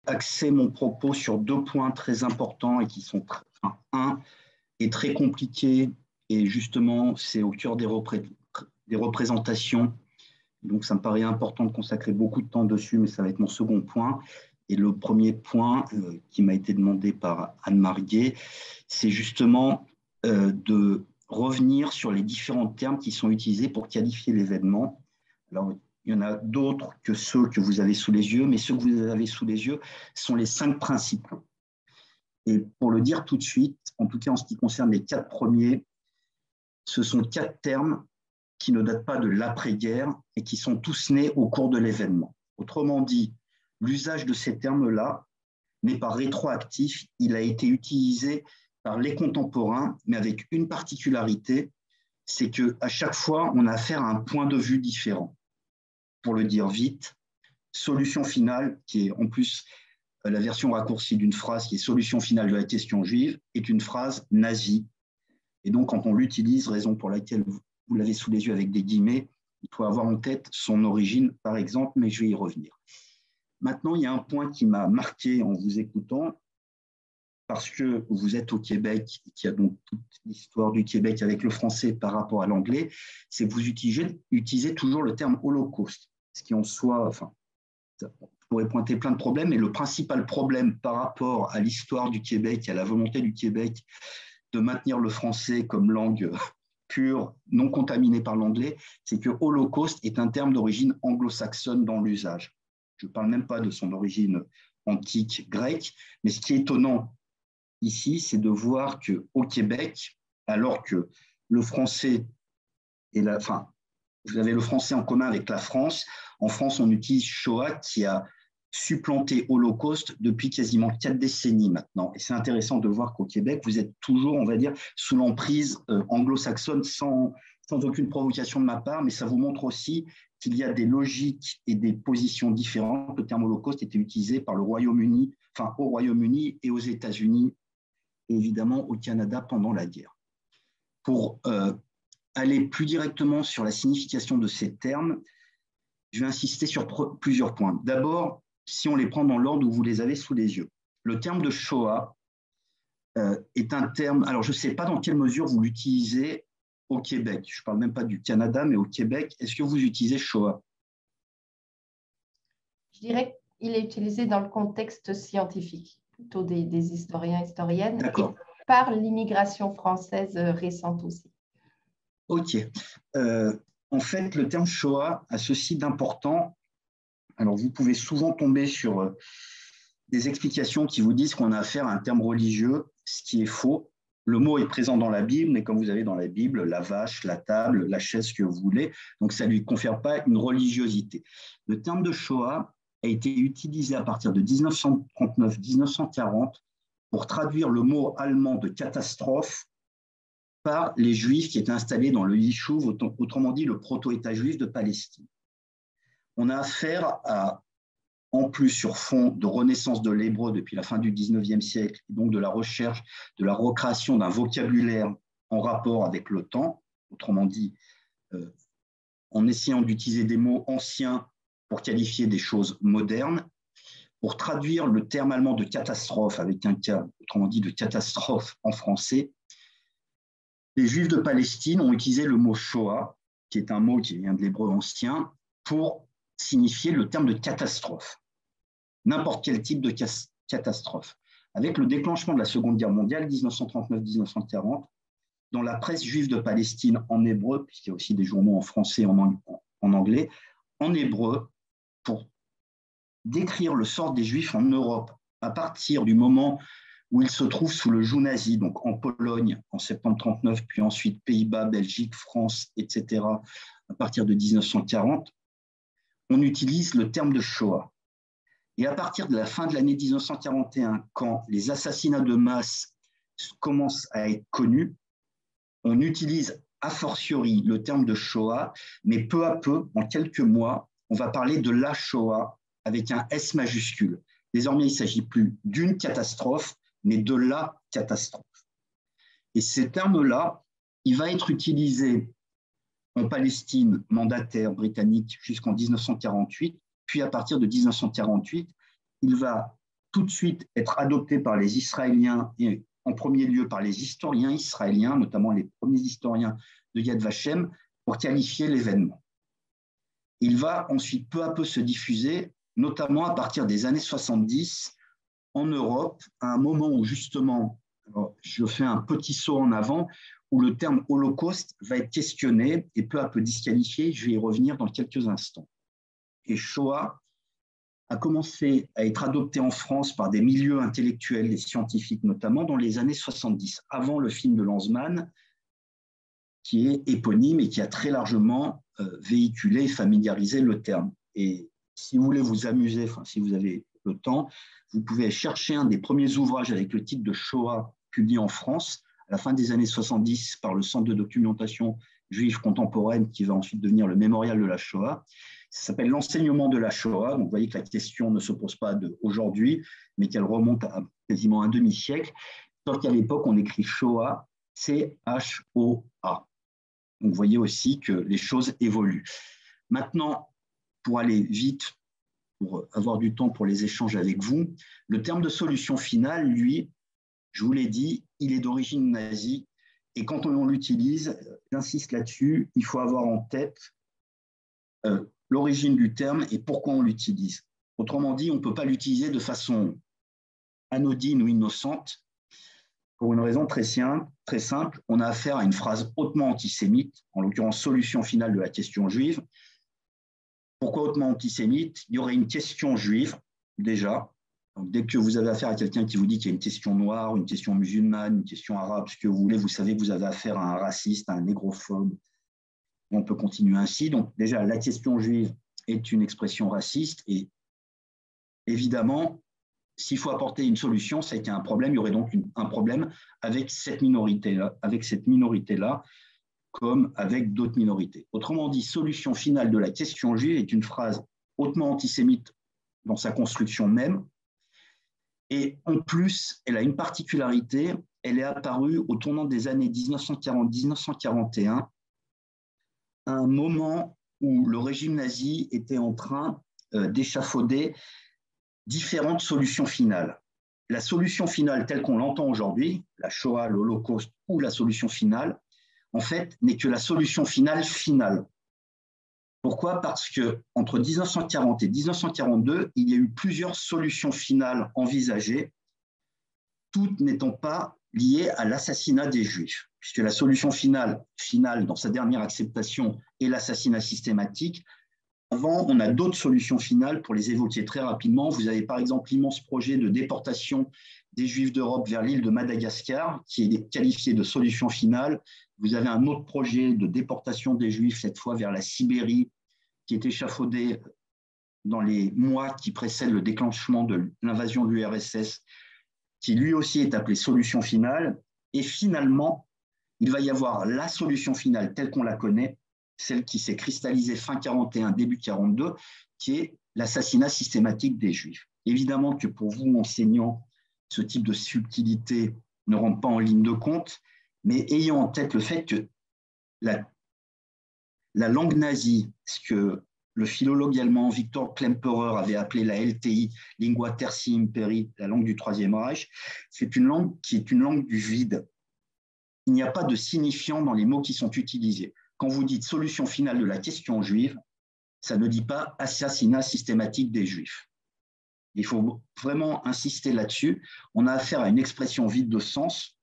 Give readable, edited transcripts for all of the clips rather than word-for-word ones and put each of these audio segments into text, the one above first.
axer mon propos sur deux points très importants et qui sont, un est très compliqué et justement c'est au cœur des représentations. Donc ça me paraît important de consacrer beaucoup de temps dessus, mais ça va être mon second point. Et le premier point qui m'a été demandé par Anne Marguet, c'est justement de revenir sur les différents termes qui sont utilisés pour qualifier l'événement. Alors, il y en a d'autres que ceux que vous avez sous les yeux, mais ceux que vous avez sous les yeux sont les 5 principaux. Et pour le dire tout de suite, en tout cas en ce qui concerne les 4 premiers, ce sont 4 termes qui ne datent pas de l'après-guerre et qui sont tous nés au cours de l'événement. Autrement dit, l'usage de ces termes-là n'est pas rétroactif, il a été utilisé par les contemporains, mais avec une particularité, c'est qu'à chaque fois, on a affaire à un point de vue différent. Pour le dire vite, solution finale, qui est en plus la version raccourcie d'une phrase qui est solution finale de la question juive, est une phrase nazie. Et donc, quand on l'utilise, raison pour laquelle vous l'avez sous les yeux avec des guillemets, il faut avoir en tête son origine, par exemple, mais je vais y revenir. Maintenant, il y a un point qui m'a marqué en vous écoutant, parce que vous êtes au Québec, qui a donc toute l'histoire du Québec avec le français par rapport à l'anglais, c'est que vous utilisez toujours le terme holocauste, ce qui en soi, enfin, ça pourrait pointer plein de problèmes, mais le principal problème par rapport à l'histoire du Québec, à la volonté du Québec de maintenir le français comme langue pure, non contaminée par l'anglais, c'est que holocauste est un terme d'origine anglo-saxonne dans l'usage. Je ne parle même pas de son origine antique grecque, mais ce qui est étonnant ici, c'est de voir qu'au Québec, alors que le français est vous avez le français en commun avec la France, en France, on utilise Shoah qui a supplanté Holocauste depuis quasiment 4 décennies maintenant. Et c'est intéressant de voir qu'au Québec, vous êtes toujours, on va dire, sous l'emprise anglo-saxonne sans aucune provocation de ma part, mais ça vous montre aussi qu'il y a des logiques et des positions différentes. Le terme Holocauste était utilisé par le Royaume-Uni, enfin au Royaume-Uni et aux États-Unis, et évidemment au Canada pendant la guerre. Pour aller plus directement sur la signification de ces termes, je vais insister sur plusieurs points. D'abord, si on les prend dans l'ordre où vous les avez sous les yeux. Le terme de Shoah est un terme, alors je ne sais pas dans quelle mesure vous l'utilisez au Québec. Je ne parle même pas du Canada, mais au Québec, est-ce que vous utilisez Shoah? Je dirais qu'il est utilisé dans le contexte scientifique, plutôt des historiens et historiennes, et par l'immigration française récente aussi. Ok. En fait, le terme Shoah a ceci d'important. Alors, vous pouvez souvent tomber sur des explications qui vous disent qu'on a affaire à un terme religieux, ce qui est faux. Le mot est présent dans la Bible, mais comme vous avez dans la Bible, la vache, la table, la chaise que vous voulez, donc ça ne lui confère pas une religiosité. Le terme de Shoah a été utilisé à partir de 1939-1940 pour traduire le mot allemand de catastrophe par les Juifs qui étaient installés dans le Yishuv, autrement dit le proto-État juif de Palestine. On a affaire à, en plus sur fond de renaissance de l'hébreu depuis la fin du 19e siècle, et donc de la recherche, de la recréation d'un vocabulaire en rapport avec le temps, autrement dit, en essayant d'utiliser des mots anciens pour qualifier des choses modernes, pour traduire le terme allemand de catastrophe avec un cas, autrement dit, de catastrophe en français. Les Juifs de Palestine ont utilisé le mot Shoah, qui est un mot qui vient de l'hébreu ancien, pour signifier le terme de catastrophe. N'importe quel type de catastrophe. Avec le déclenchement de la Seconde Guerre mondiale, 1939-1940, dans la presse juive de Palestine en hébreu, puisqu'il y a aussi des journaux en français et en anglais, en hébreu, pour décrire le sort des Juifs en Europe, à partir du moment où ils se trouvent sous le joug nazi, donc en Pologne en septembre 1939, puis ensuite Pays-Bas, Belgique, France, etc., à partir de 1940, on utilise le terme de Shoah. Et à partir de la fin de l'année 1941, quand les assassinats de masse commencent à être connus, on utilise a fortiori le terme de Shoah, mais peu à peu, en quelques mois, on va parler de la Shoah avec un S majuscule. Désormais, il ne s'agit plus d'une catastrophe, mais de la catastrophe. Et ces termes-là, il va être utilisé en Palestine mandataire britannique jusqu'en 1948, puis à partir de 1948, il va tout de suite être adopté par les Israéliens et en premier lieu par les historiens israéliens, notamment les premiers historiens de Yad Vashem, pour qualifier l'événement. Il va ensuite peu à peu se diffuser, notamment à partir des années 70 en Europe, à un moment où justement, alors je fais un petit saut en avant, où le terme Holocauste va être questionné et peu à peu disqualifié. Je vais y revenir dans quelques instants. Et Shoah a commencé à être adopté en France par des milieux intellectuels et scientifiques, notamment dans les années 70, avant le film de Lanzmann, qui est éponyme et qui a très largement véhiculé et familiarisé le terme. Et si vous voulez vous amuser, enfin, si vous avez le temps, vous pouvez chercher un des premiers ouvrages avec le titre de Shoah publié en France à la fin des années 70 par le Centre de documentation juive contemporaine qui va ensuite devenir le Mémorial de la Shoah. Ça s'appelle l'enseignement de la Shoah. Donc, vous voyez que la question ne se pose pas d'aujourd'hui, mais qu'elle remonte à quasiment un demi-siècle. Sauf qu'à l'époque, on écrit Shoah, C-H-O-A. Donc, vous voyez aussi que les choses évoluent. Maintenant, pour aller vite, pour avoir du temps pour les échanges avec vous, le terme de solution finale, lui, je vous l'ai dit, il est d'origine nazie. Et quand on l'utilise, j'insiste là-dessus, il faut avoir en tête l'origine du terme et pourquoi on l'utilise. Autrement dit, on ne peut pas l'utiliser de façon anodine ou innocente pour une raison très simple. On a affaire à une phrase hautement antisémite, en l'occurrence solution finale de la question juive. Pourquoi hautement antisémite? Il y aurait une question juive, déjà. Donc, dès que vous avez affaire à quelqu'un qui vous dit qu'il y a une question noire, une question musulmane, une question arabe, ce que vous voulez, vous savez que vous avez affaire à un raciste, à un négrophobe. On peut continuer ainsi. Donc, déjà, la question juive est une expression raciste et évidemment, s'il faut apporter une solution, c'est qu'il y a un problème. Il y aurait donc un problème avec cette minorité-là, comme avec d'autres minorités. Autrement dit, solution finale de la question juive est une phrase hautement antisémite dans sa construction même. Et en plus, elle a une particularité, elle est apparue au tournant des années 1940-1941, à un moment où le régime nazi était en train d'échafauder différentes solutions finales. La solution finale telle qu'on l'entend aujourd'hui, la Shoah, l'Holocauste ou la solution finale, en fait, n'est que la solution finale. Pourquoi? Parce qu'entre 1940 et 1942, il y a eu plusieurs solutions finales envisagées, toutes n'étant pas liées à l'assassinat des Juifs, puisque la solution finale dans sa dernière acceptation est l'assassinat systématique. Avant, on a d'autres solutions finales pour les évoquer très rapidement. Vous avez par exemple l'immense projet de déportation des Juifs d'Europe vers l'île de Madagascar, qui est qualifié de solution finale. Vous avez un autre projet de déportation des Juifs, cette fois vers la Sibérie, qui est échafaudé dans les mois qui précèdent le déclenchement de l'invasion de l'URSS, qui lui aussi est appelé solution finale. Et finalement, il va y avoir la solution finale telle qu'on la connaît, celle qui s'est cristallisée fin 41, début 42, qui est l'assassinat systématique des Juifs. Évidemment que pour vous, enseignants, ce type de subtilité ne rentre pas en ligne de compte, mais ayant en tête le fait que la langue nazie, ce que le philologue allemand Victor Klemperer avait appelé la LTI, Lingua Tertii Imperii, la langue du Troisième Reich, c'est une langue qui est une langue du vide. Il n'y a pas de signifiant dans les mots qui sont utilisés. Quand vous dites solution finale de la question juive, ça ne dit pas assassinat systématique des Juifs. Il faut vraiment insister là-dessus. On a affaire à une expression vide de sens,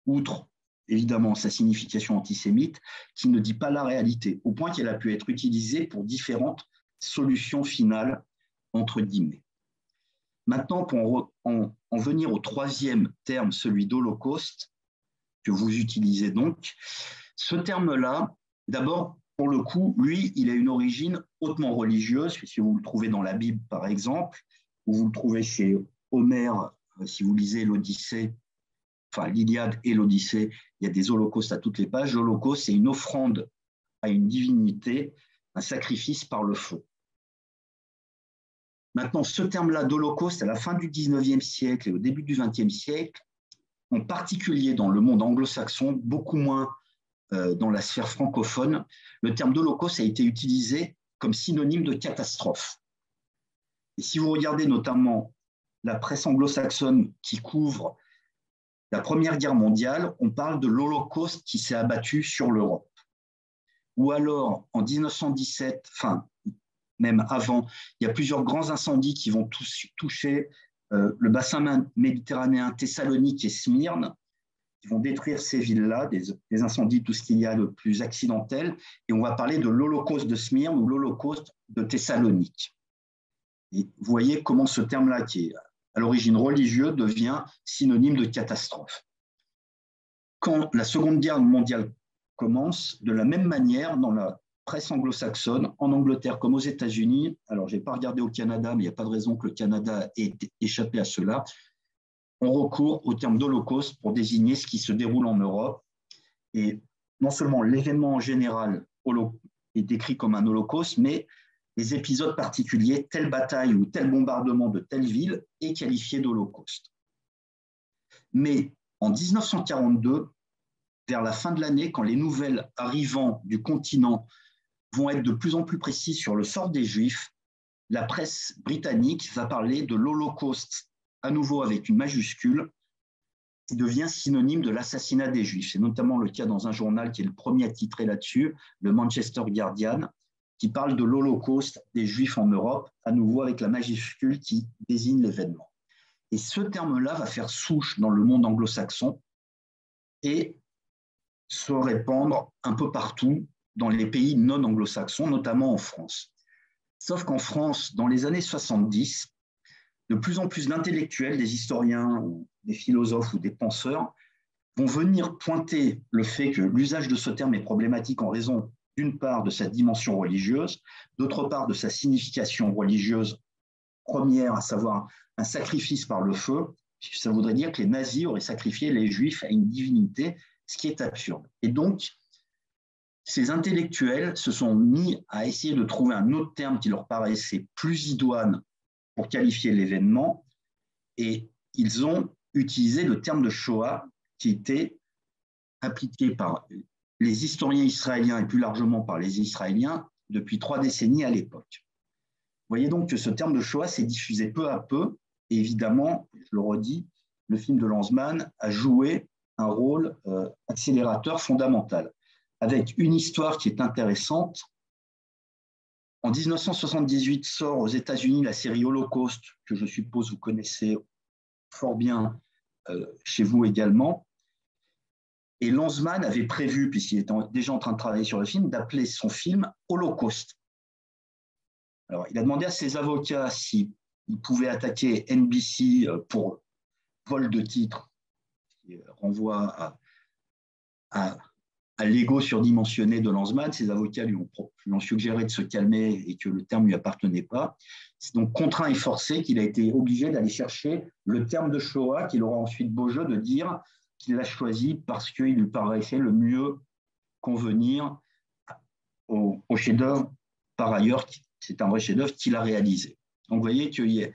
outre évidemment sa signification antisémite, qui ne dit pas la réalité, au point qu'elle a pu être utilisée pour différentes solutions finales, entre guillemets. Maintenant, pour en venir au troisième terme, celui d'Holocauste, que vous utilisez donc, ce terme-là, d'abord, pour le coup, lui, il a une origine hautement religieuse, si vous le trouvez dans la Bible, par exemple, ou vous le trouvez chez Homère, si vous lisez l'Odyssée, enfin l'Iliade et l'Odyssée, il y a des holocaustes à toutes les pages. L'holocauste, c'est une offrande à une divinité, un sacrifice par le feu. Maintenant, ce terme-là d'holocauste, à la fin du 19e siècle et au début du 20e siècle, en particulier dans le monde anglo-saxon, beaucoup moins dans la sphère francophone, le terme d'holocauste a été utilisé comme synonyme de catastrophe. Et si vous regardez notamment la presse anglo-saxonne qui couvre la Première Guerre mondiale, on parle de l'Holocauste qui s'est abattu sur l'Europe. Ou alors, en 1917, enfin, même avant, il y a plusieurs grands incendies qui vont toucher le bassin méditerranéen, Thessalonique et Smyrne, qui vont détruire ces villes-là, des incendies, tout ce qu'il y a de plus accidentel. Et on va parler de l'Holocauste de Smyrne ou l'Holocauste de Thessalonique. Et vous voyez comment ce terme-là, qui est à l'origine religieux, devient synonyme de catastrophe. Quand la Seconde Guerre mondiale commence, de la même manière, dans la presse anglo-saxonne, en Angleterre comme aux États-Unis, alors je n'ai pas regardé au Canada, mais il n'y a pas de raison que le Canada ait échappé à cela, on recourt au terme d'Holocauste pour désigner ce qui se déroule en Europe. Et non seulement l'événement en général est décrit comme un holocauste, mais les épisodes particuliers, telle bataille ou tel bombardement de telle ville est qualifié d'holocauste. Mais en 1942, vers la fin de l'année, quand les nouvelles arrivant du continent vont être de plus en plus précises sur le sort des Juifs, la presse britannique va parler de l'Holocauste, à nouveau avec une majuscule, qui devient synonyme de l'assassinat des Juifs. C'est notamment le cas dans un journal qui est le premier à titrer là-dessus, le Manchester Guardian, qui parle de l'Holocauste des Juifs en Europe, à nouveau avec la majuscule qui désigne l'événement. Et ce terme-là va faire souche dans le monde anglo-saxon et se répandre un peu partout dans les pays non anglo-saxons, notamment en France. Sauf qu'en France, dans les années 70, de plus en plus d'intellectuels, des historiens, ou des philosophes ou des penseurs vont venir pointer le fait que l'usage de ce terme est problématique en raison, d'une part, de sa dimension religieuse, d'autre part, de sa signification religieuse première, à savoir un sacrifice par le feu, puisque ça voudrait dire que les nazis auraient sacrifié les Juifs à une divinité, ce qui est absurde. Et donc, ces intellectuels se sont mis à essayer de trouver un autre terme qui leur paraissait plus idoine pour qualifier l'événement, et ils ont utilisé le terme de Shoah qui était appliqué par les historiens israéliens et plus largement par les Israéliens depuis 3 décennies à l'époque. Vous voyez donc que ce terme de Shoah s'est diffusé peu à peu, et évidemment, je le redis, le film de Lanzmann a joué un rôle accélérateur fondamental, avec une histoire qui est intéressante. En 1978 sort aux États-Unis la série Holocauste, que je suppose vous connaissez fort bien chez vous également. Et Lanzmann avait prévu, puisqu'il était déjà en train de travailler sur le film, d'appeler son film Holocauste. Alors, il a demandé à ses avocats s'ils pouvaient attaquer NBC pour vol de titre, qui renvoie à l'ego surdimensionné de Lanzmann. Ses avocats lui ont suggéré de se calmer et que le terme ne lui appartenait pas. C'est donc contraint et forcé qu'il a été obligé d'aller chercher le terme de Shoah, qu'il aura ensuite beau jeu de dire qu'il l'a choisi parce qu'il lui paraissait le mieux convenir au chef-d'œuvre, par ailleurs, c'est un vrai chef-d'œuvre qu'il a réalisé. Donc vous voyez que ce n'est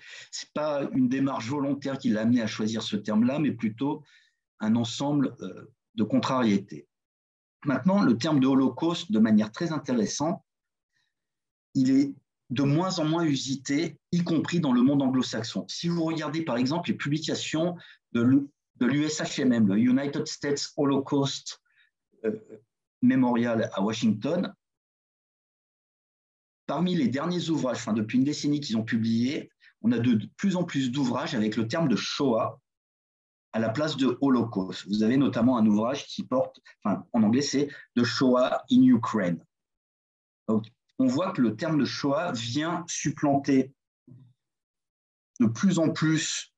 pas une démarche volontaire qui l'a amené à choisir ce terme-là, mais plutôt un ensemble de contrariétés. Maintenant, le terme de holocauste, de manière très intéressante, il est de moins en moins usité, y compris dans le monde anglo-saxon. Si vous regardez par exemple les publications de l'USHMM, le United States Holocaust Memorial à Washington, parmi les derniers ouvrages, enfin depuis une décennie qu'ils ont publiés, on a de plus en plus d'ouvrages avec le terme de Shoah à la place de Holocauste. Vous avez notamment un ouvrage qui porte, enfin, en anglais, c'est The Shoah in Ukraine. Donc, on voit que le terme de Shoah vient supplanter de plus en plus,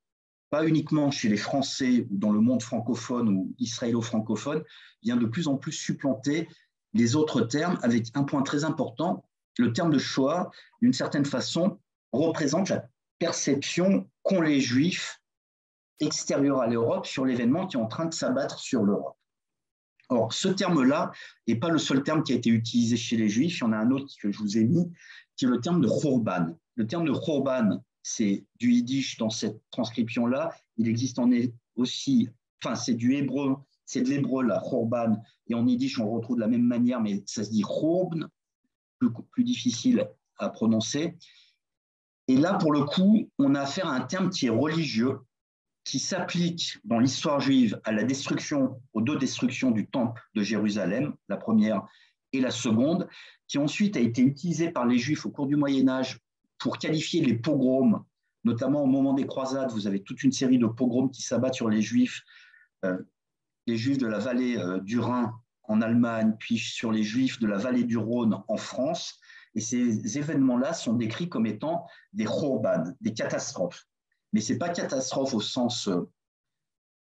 pas uniquement chez les Français ou dans le monde francophone ou israélo-francophone, vient de plus en plus supplanter les autres termes avec un point très important. Le terme de Shoah, d'une certaine façon, représente la perception qu'ont les Juifs extérieur à l'Europe sur l'événement qui est en train de s'abattre sur l'Europe. Or, ce terme-là n'est pas le seul terme qui a été utilisé chez les Juifs. Il y en a un autre que je vous ai mis, qui est le terme de Khorban. Le terme de Khorban, c'est du yiddish dans cette transcription-là. Il existe aussi, enfin, c'est du hébreu, c'est de l'hébreu, là, Khorban. Et en yiddish, on le retrouve de la même manière, mais ça se dit Khorban, plus difficile à prononcer. Et là, pour le coup, on a affaire à un terme qui est religieux, qui s'applique dans l'histoire juive à la destruction, aux deux destructions du temple de Jérusalem, la première et la seconde, qui ensuite a été utilisé par les Juifs au cours du Moyen-Âge pour qualifier les pogroms, notamment au moment des croisades. Vous avez toute une série de pogroms qui s'abattent sur les Juifs de la vallée du Rhin en Allemagne, puis sur les Juifs de la vallée du Rhône en France. Et ces événements-là sont décrits comme étant des chorban, des catastrophes. Mais ce n'est pas catastrophe au sens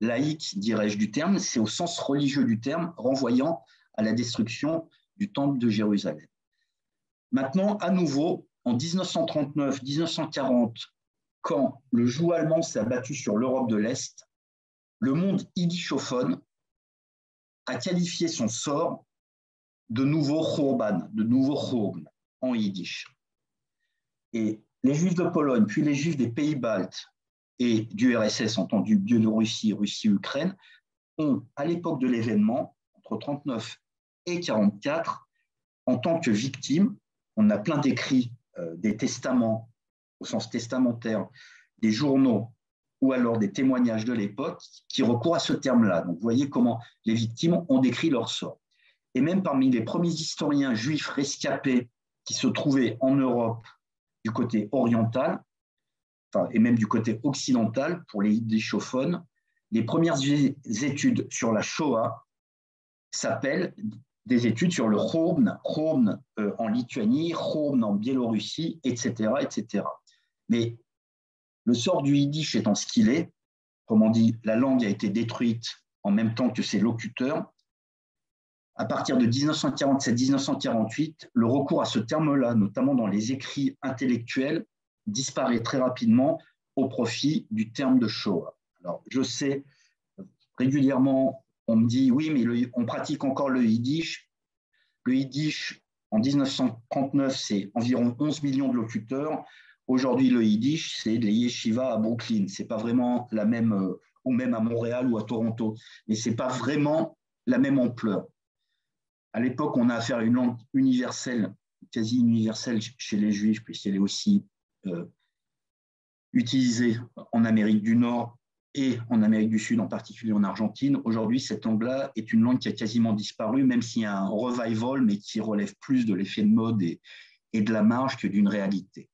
laïque, dirais-je, du terme, c'est au sens religieux du terme, renvoyant à la destruction du temple de Jérusalem. Maintenant, à nouveau, en 1939-1940, quand le joug allemand s'est abattu sur l'Europe de l'Est, le monde yiddishophone a qualifié son sort de nouveau chorban, de nouveau chorban en yiddish. Et les Juifs de Pologne, puis les Juifs des pays baltes et du RSS, entendu Biélorussie, Russie, Ukraine, ont, à l'époque de l'événement, entre 1939 et 1944, en tant que victimes, on a plein d'écrits, des testaments, au sens testamentaire, des journaux ou alors des témoignages de l'époque qui recourent à ce terme-là. Donc, vous voyez comment les victimes ont décrit leur sort. Et même parmi les premiers historiens juifs rescapés qui se trouvaient en Europe du côté oriental, et même du côté occidental, pour les yiddishophones, les premières études sur la Shoah s'appellent des études sur le Chorban en Lituanie, Chorban en Biélorussie, etc., etc. Mais le sort du yiddish étant ce qu'il est, comme on dit, la langue a été détruite en même temps que ses locuteurs. À partir de 1947-1948, le recours à ce terme-là, notamment dans les écrits intellectuels, disparaît très rapidement au profit du terme de Shoah. Alors, je sais, régulièrement, on me dit, oui, mais on pratique encore le yiddish. Le yiddish, en 1939, c'est environ 11 millions de locuteurs. Aujourd'hui, le yiddish, c'est les yeshivas à Brooklyn. Ce n'est pas vraiment la même, ou même à Montréal ou à Toronto, mais ce n'est pas vraiment la même ampleur. À l'époque, on a affaire à une langue universelle, quasi universelle chez les Juifs, puisqu'elle est aussi utilisée en Amérique du Nord et en Amérique du Sud, en particulier en Argentine. Aujourd'hui, cette langue-là est une langue qui a quasiment disparu, même s'il y a un revival, mais qui relève plus de l'effet de mode et de la marge que d'une réalité.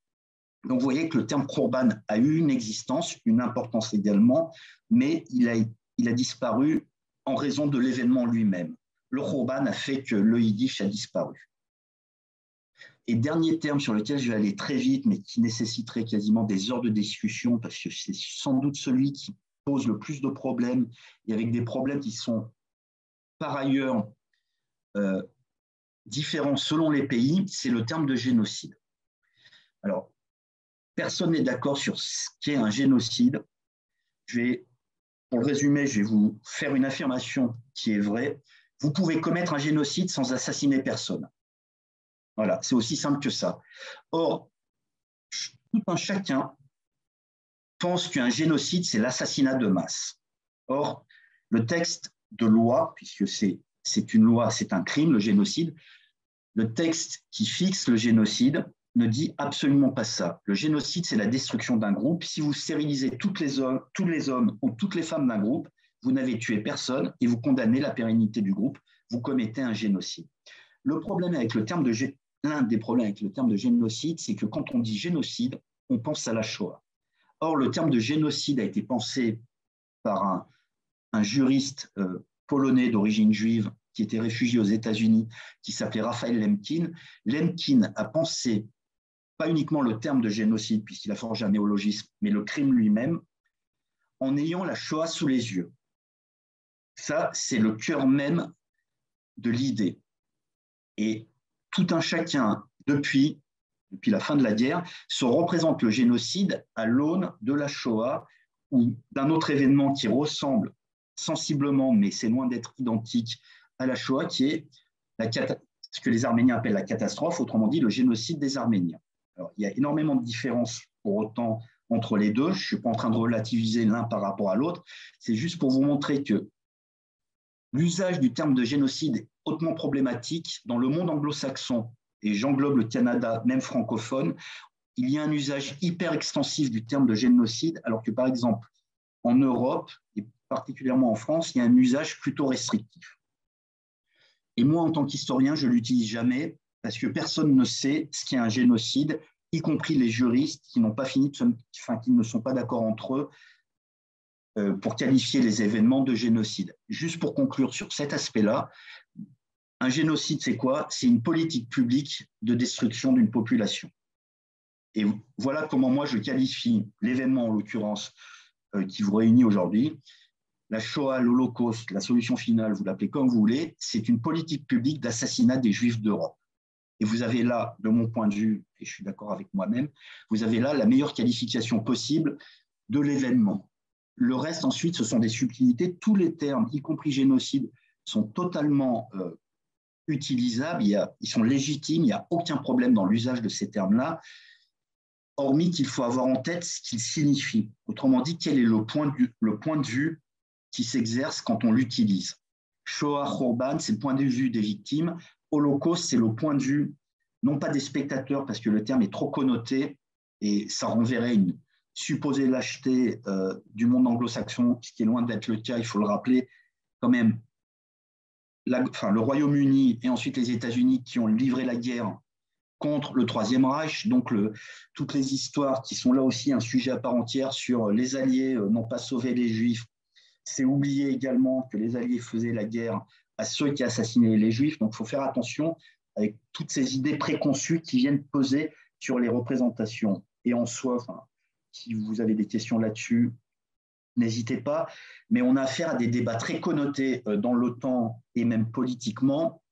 Donc, vous voyez que le terme Chorban a eu une existence, une importance également, mais il a disparu en raison de l'événement lui-même. Le Chorban a fait que le yiddish a disparu. Et dernier terme sur lequel je vais aller très vite, mais qui nécessiterait quasiment des heures de discussion, parce que c'est sans doute celui qui pose le plus de problèmes, et avec des problèmes qui sont par ailleurs différents selon les pays, c'est le terme de génocide. Alors, personne n'est d'accord sur ce qu'est un génocide. Pour le résumer, je vais vous faire une affirmation qui est vraie. Vous pouvez commettre un génocide sans assassiner personne. Voilà, c'est aussi simple que ça. Or, tout un chacun pense qu'un génocide, c'est l'assassinat de masse. Or, le texte de loi, puisque c'est une loi, c'est un crime, le génocide, le texte qui fixe le génocide ne dit absolument pas ça. Le génocide, c'est la destruction d'un groupe. Si vous stérilisez tous les hommes ou toutes les femmes d'un groupe, vous n'avez tué personne et vous condamnez la pérennité du groupe. Vous commettez un génocide. L'un des problèmes avec le terme de génocide, c'est que quand on dit génocide, on pense à la Shoah. Or, le terme de génocide a été pensé par un juriste polonais d'origine juive qui était réfugié aux États-Unis, qui s'appelait Raphaël Lemkin. Lemkin a pensé pas uniquement le terme de génocide, puisqu'il a forgé un néologisme, mais le crime lui-même, en ayant la Shoah sous les yeux. Ça, c'est le cœur même de l'idée. Et tout un chacun, depuis la fin de la guerre, se représente le génocide à l'aune de la Shoah ou d'un autre événement qui ressemble sensiblement, mais c'est loin d'être identique à la Shoah, qui est ce que les Arméniens appellent la catastrophe, autrement dit le génocide des Arméniens. Alors, il y a énormément de différences pour autant entre les deux. Je ne suis pas en train de relativiser l'un par rapport à l'autre. C'est juste pour vous montrer que l'usage du terme de génocide est hautement problématique dans le monde anglo-saxon, et j'englobe le Canada, même francophone. il y a un usage hyper extensif du terme de génocide, alors que par exemple, en Europe, et particulièrement en France, il y a un usage plutôt restrictif. Et moi, en tant qu'historien, je ne l'utilise jamais parce que personne ne sait ce qu'est un génocide, y compris les juristes qui n'ont pas fini qui ne sont pas d'accord entre eux pour qualifier les événements de génocide. Juste pour conclure sur cet aspect-là, un génocide, c'est quoi? C'est une politique publique de destruction d'une population. Et voilà comment moi je qualifie l'événement, en l'occurrence, qui vous réunit aujourd'hui. La Shoah, l'Holocauste, la solution finale, vous l'appelez comme vous voulez, c'est une politique publique d'assassinat des Juifs d'Europe. Et vous avez là, de mon point de vue, et je suis d'accord avec moi-même, vous avez là la meilleure qualification possible de l'événement. Le reste, ensuite, ce sont des subtilités. Tous les termes, y compris génocide, sont totalement utilisables, ils sont légitimes, il n'y a aucun problème dans l'usage de ces termes-là, hormis qu'il faut avoir en tête ce qu'ils signifient. Autrement dit, quel est le point de vue qui s'exerce quand on l'utilise. Shoah, Khorban, c'est le point de vue des victimes. Holocauste, c'est le point de vue, non pas des spectateurs, parce que le terme est trop connoté et ça renverrait une supposée lâcheté du monde anglo-saxon, ce qui est loin d'être le cas, il faut le rappeler, quand même, le Royaume-Uni et ensuite les États-Unis qui ont livré la guerre contre le Troisième Reich, donc toutes les histoires qui sont là aussi un sujet à part entière sur les Alliés n'ont pas sauvé les Juifs. C'est oublier également que les Alliés faisaient la guerre à ceux qui assassinaient les Juifs. Donc, il faut faire attention avec toutes ces idées préconçues qui viennent peser sur les représentations. Et en soi, si vous avez des questions là-dessus, n'hésitez pas. Mais on a affaire à des débats très connotés dans l'OTAN et même politiquement,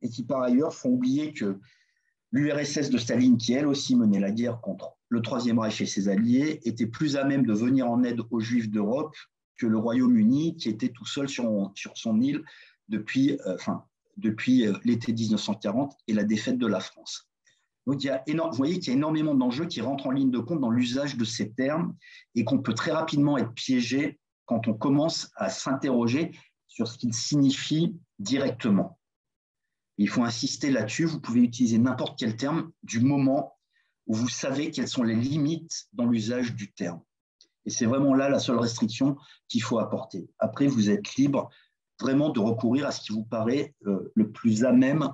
et qui par ailleurs font oublier que l'URSS de Staline, qui elle aussi menait la guerre contre le Troisième Reich et ses alliés, était plus à même de venir en aide aux Juifs d'Europe que le Royaume-Uni, qui était tout seul sur son île depuis l'été 1940 et la défaite de la France. Donc, vous voyez qu'il y a énormément d'enjeux qui rentrent en ligne de compte dans l'usage de ces termes et qu'on peut très rapidement être piégé quand on commence à s'interroger sur ce qu'ils signifient directement. Il faut insister là-dessus, vous pouvez utiliser n'importe quel terme du moment où vous savez quelles sont les limites dans l'usage du terme. Et c'est vraiment là la seule restriction qu'il faut apporter. Après, vous êtes libre vraiment de recourir à ce qui vous paraît le plus à même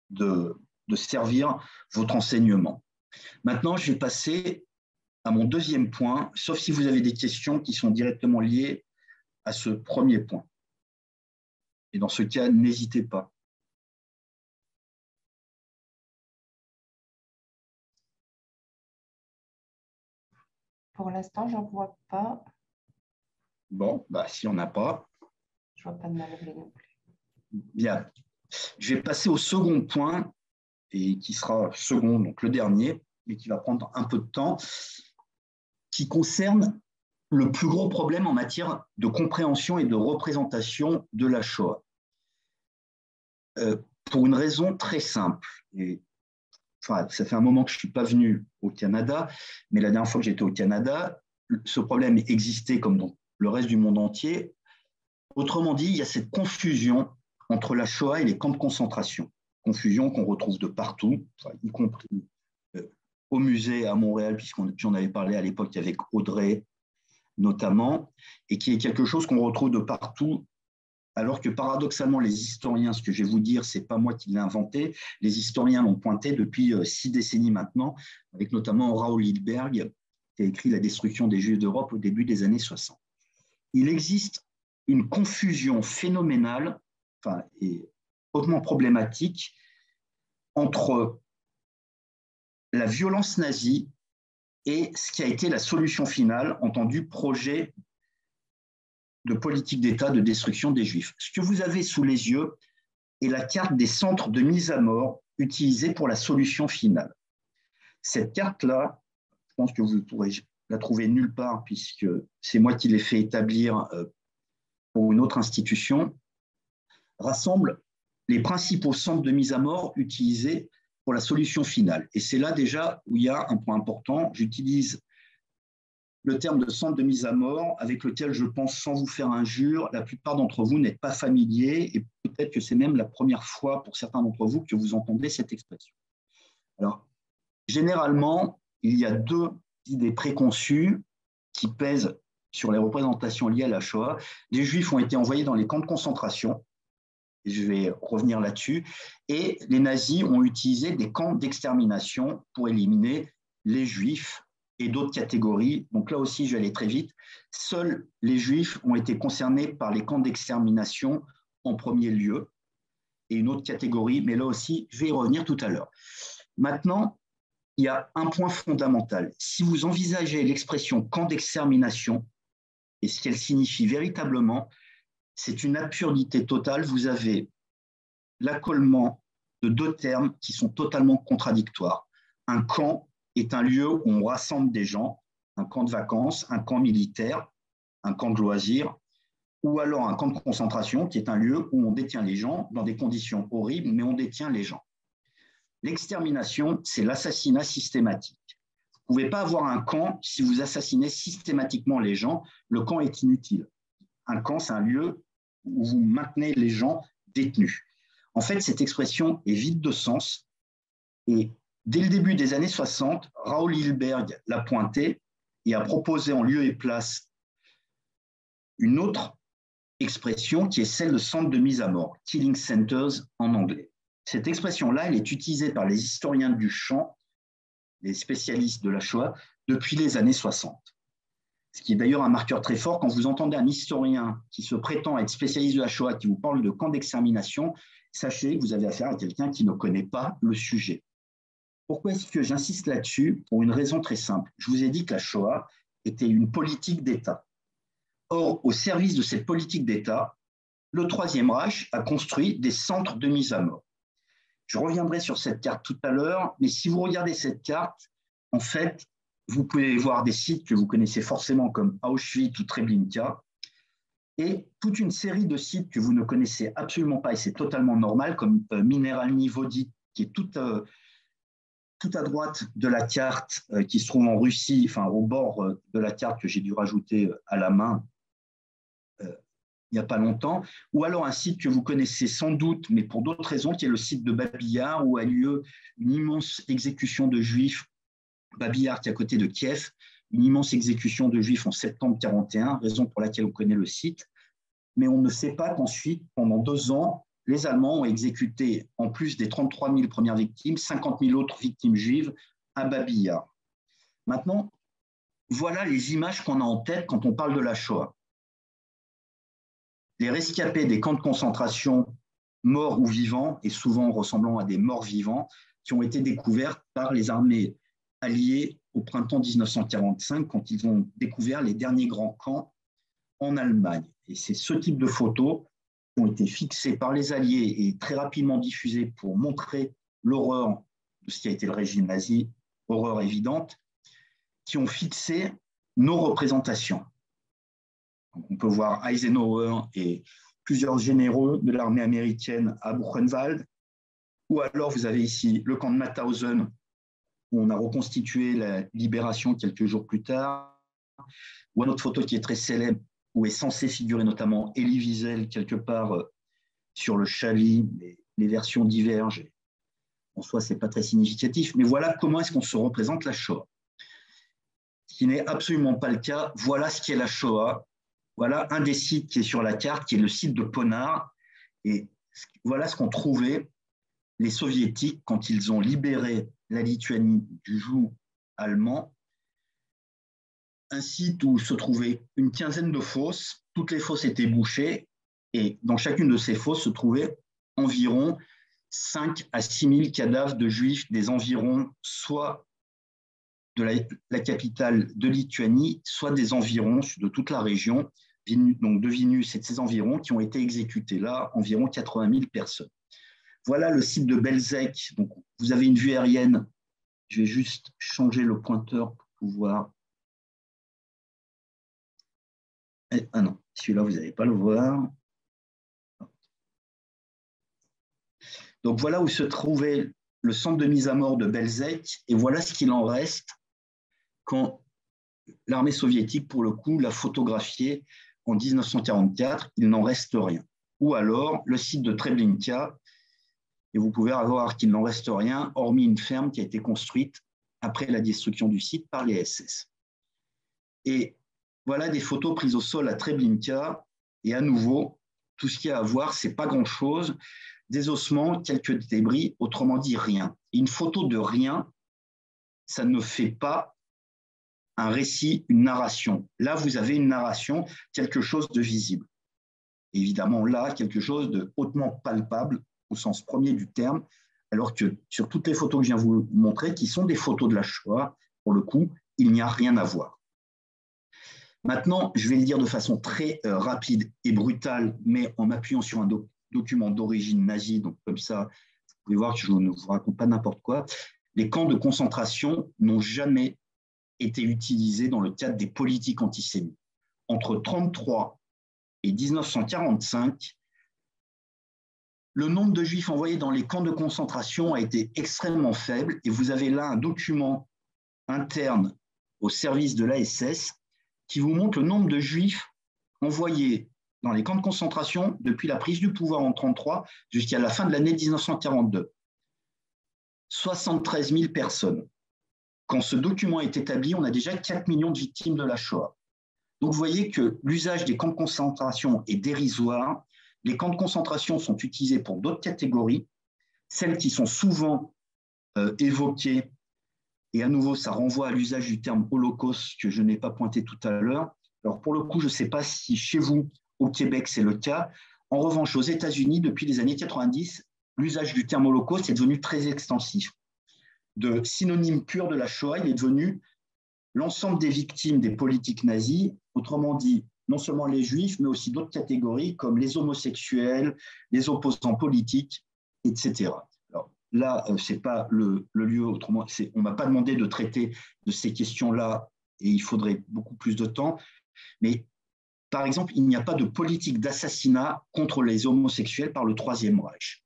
de servir votre enseignement. Maintenant, je vais passer à mon deuxième point, sauf si vous avez des questions qui sont directement liées à ce premier point. Et dans ce cas, n'hésitez pas. Pour l'instant, j'en vois pas. Bon, si on n'a pas. Je ne vois pas de main levée non plus. Bien. Je vais passer au second point, et qui sera second, donc le dernier, mais qui va prendre un peu de temps, qui concerne le plus gros problème en matière de compréhension et de représentation de la Shoah. Pour une raison très simple. Et, ça fait un moment que je ne suis pas venu au Canada, mais la dernière fois que j'étais au Canada, ce problème existait comme dans le reste du monde entier. Autrement dit, il y a cette confusion entre la Shoah et les camps de concentration. Confusion qu'on retrouve de partout, y compris au musée à Montréal, puisqu'on j'en avais parlé à l'époque avec Audrey notamment, et qui est quelque chose qu'on retrouve de partout, alors que paradoxalement, les historiens, ce que je vais vous dire, ce n'est pas moi qui l'ai inventé, les historiens l'ont pointé depuis 6 décennies maintenant, avec notamment Raoul Hilberg, qui a écrit La destruction des Juifs d'Europe au début des années 60. Il existe une confusion phénoménale, et hautement problématique, entre la violence nazie et ce qui a été la solution finale, entendu projet de politique d'État de destruction des Juifs. Ce que vous avez sous les yeux est la carte des centres de mise à mort utilisés pour la solution finale. Cette carte-là, je pense que vous ne pourrez la trouver nulle part puisque c'est moi qui l'ai fait établir pour une autre institution, rassemble les principaux centres de mise à mort utilisés pour la solution finale. Et c'est là déjà où il y a un point important. J'utilise le terme de centre de mise à mort avec lequel je pense, sans vous faire injure, la plupart d'entre vous n'êtes pas familiers et peut-être que c'est même la première fois pour certains d'entre vous que vous entendez cette expression. Alors, généralement, il y a deux idées préconçues qui pèsent sur les représentations liées à la Shoah. Des Juifs ont été envoyés dans les camps de concentration, et je vais revenir là-dessus, et les nazis ont utilisé des camps d'extermination pour éliminer les Juifs et d'autres catégories. Donc là aussi, je vais aller très vite. Seuls les Juifs ont été concernés par les camps d'extermination en premier lieu, et une autre catégorie, mais là aussi, je vais y revenir tout à l'heure. Maintenant, il y a un point fondamental. Si vous envisagez l'expression camp d'extermination et ce qu'elle signifie véritablement, c'est une absurdité totale. Vous avez l'accolement de deux termes qui sont totalement contradictoires. Un camp est un lieu où on rassemble des gens, un camp de vacances, un camp militaire, un camp de loisirs, ou alors un camp de concentration qui est un lieu où on détient les gens dans des conditions horribles, mais on détient les gens. L'extermination, c'est l'assassinat systématique. Vous ne pouvez pas avoir un camp si vous assassinez systématiquement les gens. Le camp est inutile. Un camp, c'est un lieu où vous maintenez les gens détenus. En fait, cette expression est vide de sens. Et dès le début des années 60, Raoul Hilberg l'a pointé et a proposé en lieu et place une autre expression qui est celle de centre de mise à mort, killing centers en anglais. Cette expression-là, elle est utilisée par les historiens du champ, les spécialistes de la Shoah, depuis les années 60. Ce qui est d'ailleurs un marqueur très fort. Quand vous entendez un historien qui se prétend être spécialiste de la Shoah, qui vous parle de camp d'extermination, sachez que vous avez affaire à quelqu'un qui ne connaît pas le sujet. Pourquoi est-ce que j'insiste là-dessus? Pour une raison très simple. Je vous ai dit que la Shoah était une politique d'État. Or, au service de cette politique d'État, le Troisième Reich a construit des centres de mise à mort. Je reviendrai sur cette carte tout à l'heure, mais si vous regardez cette carte, en fait, vous pouvez voir des sites que vous connaissez forcément comme Auschwitz ou Treblinka, et toute une série de sites que vous ne connaissez absolument pas, et c'est totalement normal, comme Mineralny Vody, qui est tout à droite de la carte, qui se trouve en Russie, enfin au bord de la carte que j'ai dû rajouter à la main il n'y a pas longtemps, ou alors un site que vous connaissez sans doute, mais pour d'autres raisons, qui est le site de Babi Yar, où a lieu une immense exécution de Juifs. Babi Yar, qui est à côté de Kiev, une immense exécution de Juifs en septembre 1941, raison pour laquelle on connaît le site. Mais on ne sait pas qu'ensuite, pendant 2 ans, les Allemands ont exécuté, en plus des 33 000 premières victimes, 50 000 autres victimes juives à Babi Yar. Maintenant, voilà les images qu'on a en tête quand on parle de la Shoah. Les rescapés des camps de concentration, morts ou vivants, et souvent ressemblant à des morts vivants, qui ont été découverts par les armées alliées au printemps 1945, quand ils ont découvert les derniers grands camps en Allemagne. Et c'est ce type de photos qui ont été fixées par les Alliés et très rapidement diffusées pour montrer l'horreur de ce qui a été le régime nazi, horreur évidente, qui ont fixé nos représentations. On peut voir Eisenhower et plusieurs généraux de l'armée américaine à Buchenwald, ou alors vous avez ici le camp de Mauthausen, où on a reconstitué la libération quelques jours plus tard, ou une autre photo qui est très célèbre, où est censé figurer notamment Elie Wiesel quelque part sur le Chali. Les versions divergent. En soi, ce n'est pas très significatif, mais voilà comment est-ce qu'on se représente la Shoah. Ce qui n'est absolument pas le cas. Voilà ce qu'est la Shoah. Voilà un des sites qui est sur la carte, qui est le site de Ponar. Et voilà ce qu'ont trouvé les Soviétiques quand ils ont libéré la Lituanie du joug allemand. Un site où se trouvaient une quinzaine de fosses. Toutes les fosses étaient bouchées. Et dans chacune de ces fosses se trouvaient environ 5 à 6 000 cadavres de juifs des environs, soit de la capitale de Lituanie, soit des environs de toute la région, donc de Vilnius et de ses environs, qui ont été exécutés là, environ 80 000 personnes. Voilà le site de Belzec. Donc, vous avez une vue aérienne. Je vais juste changer le pointeur pour pouvoir... Ah non, celui-là, vous n'allez pas le voir. Donc, voilà où se trouvait le centre de mise à mort de Belzec, et voilà ce qu'il en reste quand l'armée soviétique, pour le coup, l'a photographié en 1944, il n'en reste rien. Ou alors, le site de Treblinka, et vous pouvez voir qu'il n'en reste rien, hormis une ferme qui a été construite après la destruction du site par les SS. Et voilà des photos prises au sol à Treblinka. Et à nouveau, tout ce qu'il y a à voir, ce n'est pas grand-chose. Des ossements, quelques débris, autrement dit rien. Et une photo de rien, ça ne fait pas un récit, une narration. Là, vous avez une narration, quelque chose de visible. Évidemment, là, quelque chose de hautement palpable, au sens premier du terme, alors que sur toutes les photos que je viens vous montrer, qui sont des photos de la Shoah, pour le coup, il n'y a rien à voir. Maintenant, je vais le dire de façon très rapide et brutale, mais en m'appuyant sur un document d'origine nazie, donc comme ça, vous pouvez voir que je ne vous raconte pas n'importe quoi. Les camps de concentration n'ont jamais été utilisés dans le cadre des politiques antisémites. Entre 1933 et 1945, le nombre de juifs envoyés dans les camps de concentration a été extrêmement faible, et vous avez là un document interne au service de l'ASS qui vous montre le nombre de juifs envoyés dans les camps de concentration depuis la prise du pouvoir en 1933 jusqu'à la fin de l'année 1942. 73 000 personnes. Quand ce document est établi, on a déjà 4 millions de victimes de la Shoah. Donc vous voyez que l'usage des camps de concentration est dérisoire. Les camps de concentration sont utilisés pour d'autres catégories, celles qui sont souvent évoquées. Et à nouveau, ça renvoie à l'usage du terme holocauste que je n'ai pas pointé tout à l'heure. Alors pour le coup, je ne sais pas si chez vous, au Québec, c'est le cas. En revanche, aux États-Unis, depuis les années 90, l'usage du terme holocauste est devenu très extensif. De synonyme pur de la Shoah, il est devenu l'ensemble des victimes des politiques nazies, autrement dit, non seulement les juifs, mais aussi d'autres catégories comme les homosexuels, les opposants politiques, etc. Là, ce n'est pas le lieu, autrement, on ne m'a pas demandé de traiter de ces questions-là et il faudrait beaucoup plus de temps. Mais par exemple, il n'y a pas de politique d'assassinat contre les homosexuels par le Troisième Reich.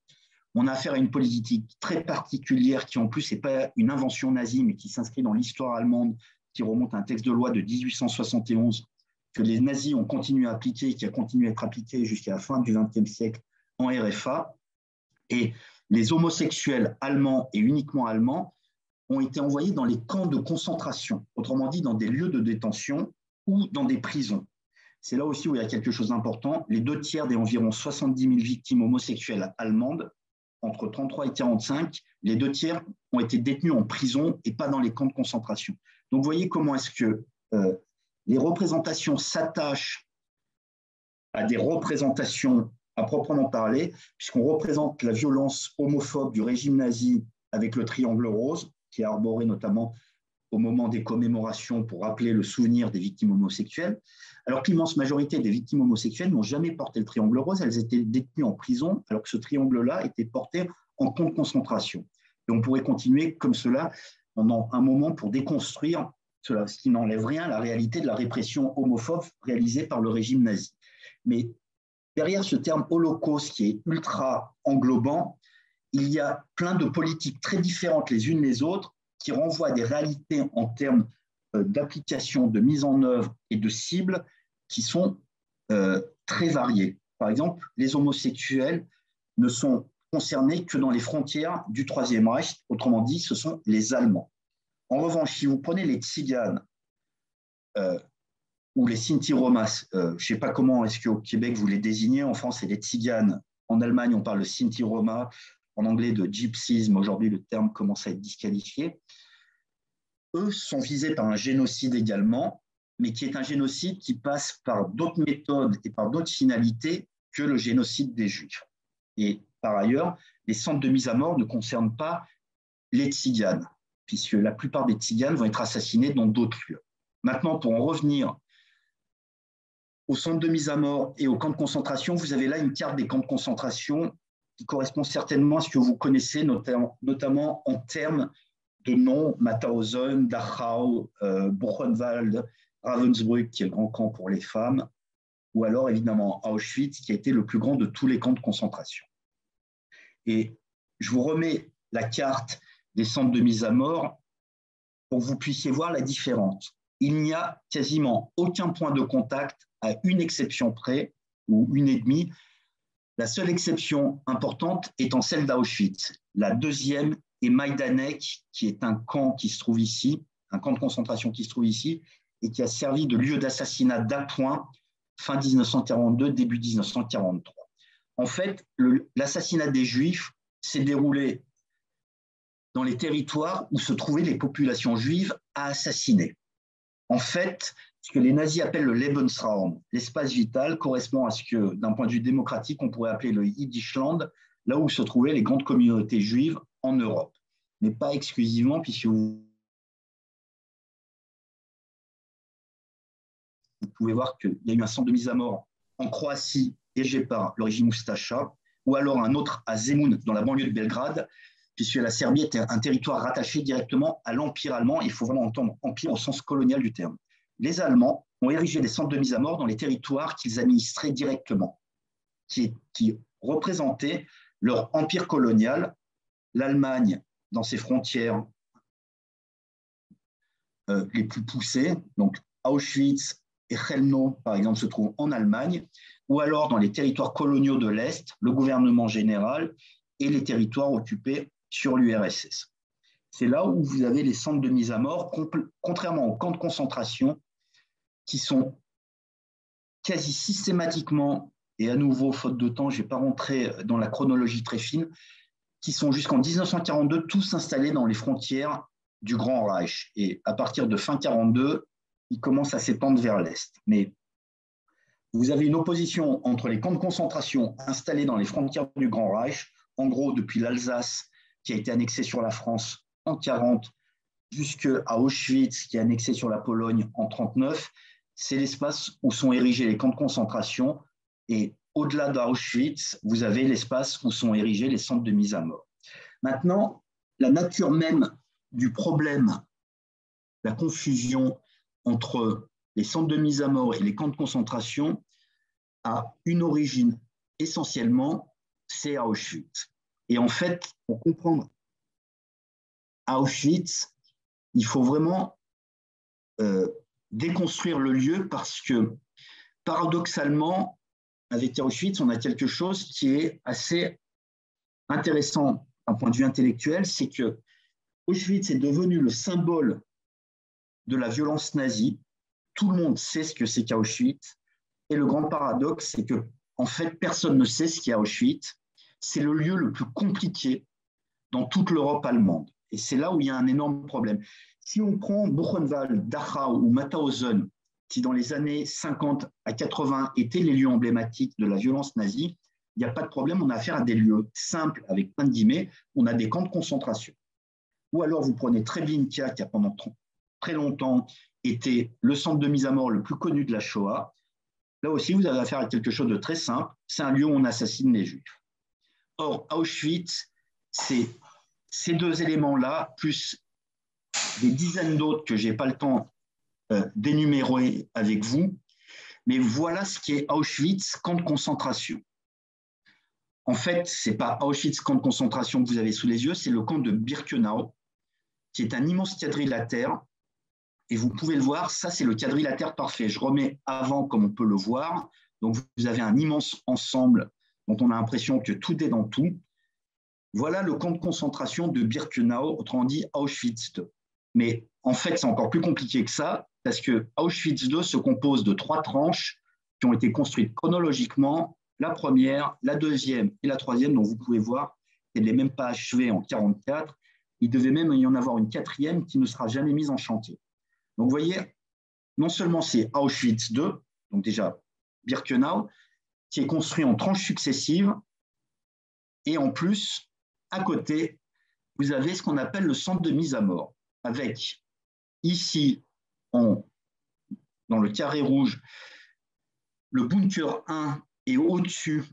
On a affaire à une politique très particulière qui, en plus, n'est pas une invention nazie, mais qui s'inscrit dans l'histoire allemande, qui remonte à un texte de loi de 1871 que les nazis ont continué à appliquer et qui a continué à être appliqué jusqu'à la fin du XXe siècle en RFA. Et les homosexuels allemands et uniquement allemands ont été envoyés dans les camps de concentration, autrement dit dans des lieux de détention ou dans des prisons. C'est là aussi où il y a quelque chose d'important. Les 2/3 des environ 70 000 victimes homosexuelles allemandes, entre 1933 et 1945, les 2/3 ont été détenus en prison et pas dans les camps de concentration. Donc vous voyez comment est-ce que les représentations s'attachent à des représentations à proprement parler, puisqu'on représente la violence homophobe du régime nazi avec le triangle rose, qui est arboré notamment au moment des commémorations pour rappeler le souvenir des victimes homosexuelles, alors que l'immense majorité des victimes homosexuelles n'ont jamais porté le triangle rose, elles étaient détenues en prison, alors que ce triangle-là était porté en camp de concentration. Et on pourrait continuer comme cela pendant un moment pour déconstruire cela, ce qui n'enlève rien à la réalité de la répression homophobe réalisée par le régime nazi. Mais derrière ce terme holocauste qui est ultra englobant, il y a plein de politiques très différentes les unes les autres qui renvoient à des réalités en termes d'application, de mise en œuvre et de cibles qui sont très variées. Par exemple, les homosexuels ne sont concernés que dans les frontières du Troisième Reich, autrement dit, ce sont les Allemands. En revanche, si vous prenez les Tziganes ou les Sinti-Romas, je ne sais pas comment est-ce qu'au Québec vous les désignez, en France c'est les Tziganes, en Allemagne on parle de Sinti-Roma, en anglais de gypsisme, aujourd'hui le terme commence à être disqualifié. Eux sont visés par un génocide également, mais qui est un génocide qui passe par d'autres méthodes et par d'autres finalités que le génocide des Juifs. Et par ailleurs, les centres de mise à mort ne concernent pas les Tziganes, puisque la plupart des Tziganes vont être assassinés dans d'autres lieux. Maintenant, pour en revenir au centre de mise à mort et aux camps de concentration, vous avez là une carte des camps de concentration qui correspond certainement à ce que vous connaissez, notamment en termes de noms, Mauthausen, Dachau, Buchenwald, Ravensbrück, qui est le grand camp pour les femmes, ou alors évidemment Auschwitz, qui a été le plus grand de tous les camps de concentration. Et je vous remets la carte des centres de mise à mort pour que vous puissiez voir la différence. Il n'y a quasiment aucun point de contact à une exception près, ou une et demie. La seule exception importante étant celle d'Auschwitz, la deuxième et Majdanek, qui est un camp qui se trouve ici, un camp de concentration qui se trouve ici, et qui a servi de lieu d'assassinat d'appoint fin 1942, début 1943. En fait, l'assassinat des Juifs s'est déroulé dans les territoires où se trouvaient les populations juives à assassiner. En fait, ce que les nazis appellent le Lebensraum, l'espace vital, correspond à ce que, d'un point de vue démocratique, on pourrait appeler le Yiddishland, là où se trouvaient les grandes communautés juives en Europe. Mais pas exclusivement, puisque vous pouvez voir qu'il y a eu un centre de mise à mort en Croatie, dirigé par le régime Ustaša, ou alors un autre à Zemun, dans la banlieue de Belgrade, puisque la Serbie était un territoire rattaché directement à l'Empire allemand. Il faut vraiment entendre empire au sens colonial du terme. Les Allemands ont érigé des centres de mise à mort dans les territoires qu'ils administraient directement, qui représentaient leur empire colonial. L'Allemagne, dans ses frontières les plus poussées, donc Auschwitz et Chelmno, par exemple, se trouvent en Allemagne, ou alors dans les territoires coloniaux de l'Est, le gouvernement général et les territoires occupés sur l'URSS. C'est là où vous avez les centres de mise à mort, contrairement aux camps de concentration, qui sont quasi systématiquement, et à nouveau, faute de temps, je ne vais pas rentrer dans la chronologie très fine, qui sont jusqu'en 1942 tous installés dans les frontières du Grand Reich. Et à partir de fin 1942, ils commencent à s'étendre vers l'Est. Mais vous avez une opposition entre les camps de concentration installés dans les frontières du Grand Reich, en gros depuis l'Alsace, qui a été annexée sur la France en 1940, jusqu'à Auschwitz, qui est annexé sur la Pologne en 1939. C'est l'espace où sont érigés les camps de concentration. Et au-delà d'Auschwitz, vous avez l'espace où sont érigés les centres de mise à mort. Maintenant, la nature même du problème, la confusion entre les centres de mise à mort et les camps de concentration a une origine essentiellement, c'est Auschwitz. Et en fait, pour comprendre Auschwitz, il faut vraiment déconstruire le lieu parce que, paradoxalement, avec Auschwitz, on a quelque chose qui est assez intéressant d'un point de vue intellectuel, c'est que Auschwitz est devenu le symbole de la violence nazie. Tout le monde sait ce que c'est qu'Auschwitz. Et le grand paradoxe, c'est que, en fait, personne ne sait ce qu'est Auschwitz. C'est le lieu le plus compliqué dans toute l'Europe allemande. Et c'est là où il y a un énorme problème. Si on prend Buchenwald, Dachau ou Mauthausen, qui dans les années 50 à 80 étaient les lieux emblématiques de la violence nazie, il n'y a pas de problème, on a affaire à des lieux simples, avec plein de guillemets, on a des camps de concentration. Ou alors vous prenez Treblinka, qui a pendant très longtemps été le centre de mise à mort le plus connu de la Shoah. Là aussi, vous avez affaire à quelque chose de très simple, c'est un lieu où on assassine les Juifs. Or, Auschwitz, c'est ces deux éléments-là, plus des dizaines d'autres que je n'ai pas le temps d'énumérer avec vous, mais voilà ce qui est Auschwitz, camp de concentration. En fait, ce n'est pas Auschwitz, camp de concentration que vous avez sous les yeux, c'est le camp de Birkenau, qui est un immense quadrilatère. Et vous pouvez le voir, ça c'est le quadrilatère parfait. Je remets avant comme on peut le voir. Donc vous avez un immense ensemble dont on a l'impression que tout est dans tout. Voilà le camp de concentration de Birkenau, autrement dit Auschwitz II. Mais en fait, c'est encore plus compliqué que ça, parce que Auschwitz II se compose de 3 tranches qui ont été construites chronologiquement. La première, la deuxième et la troisième, dont vous pouvez voir qu'elle n'est même pas achevée en 1944. Il devait même y en avoir une 4e qui ne sera jamais mise en chantier. Donc, vous voyez, non seulement c'est Auschwitz II, donc déjà Birkenau, qui est construit en tranches successives, et en plus, à côté, vous avez ce qu'on appelle le centre de mise à mort, avec ici, dans le carré rouge, le bunker 1 et au-dessus,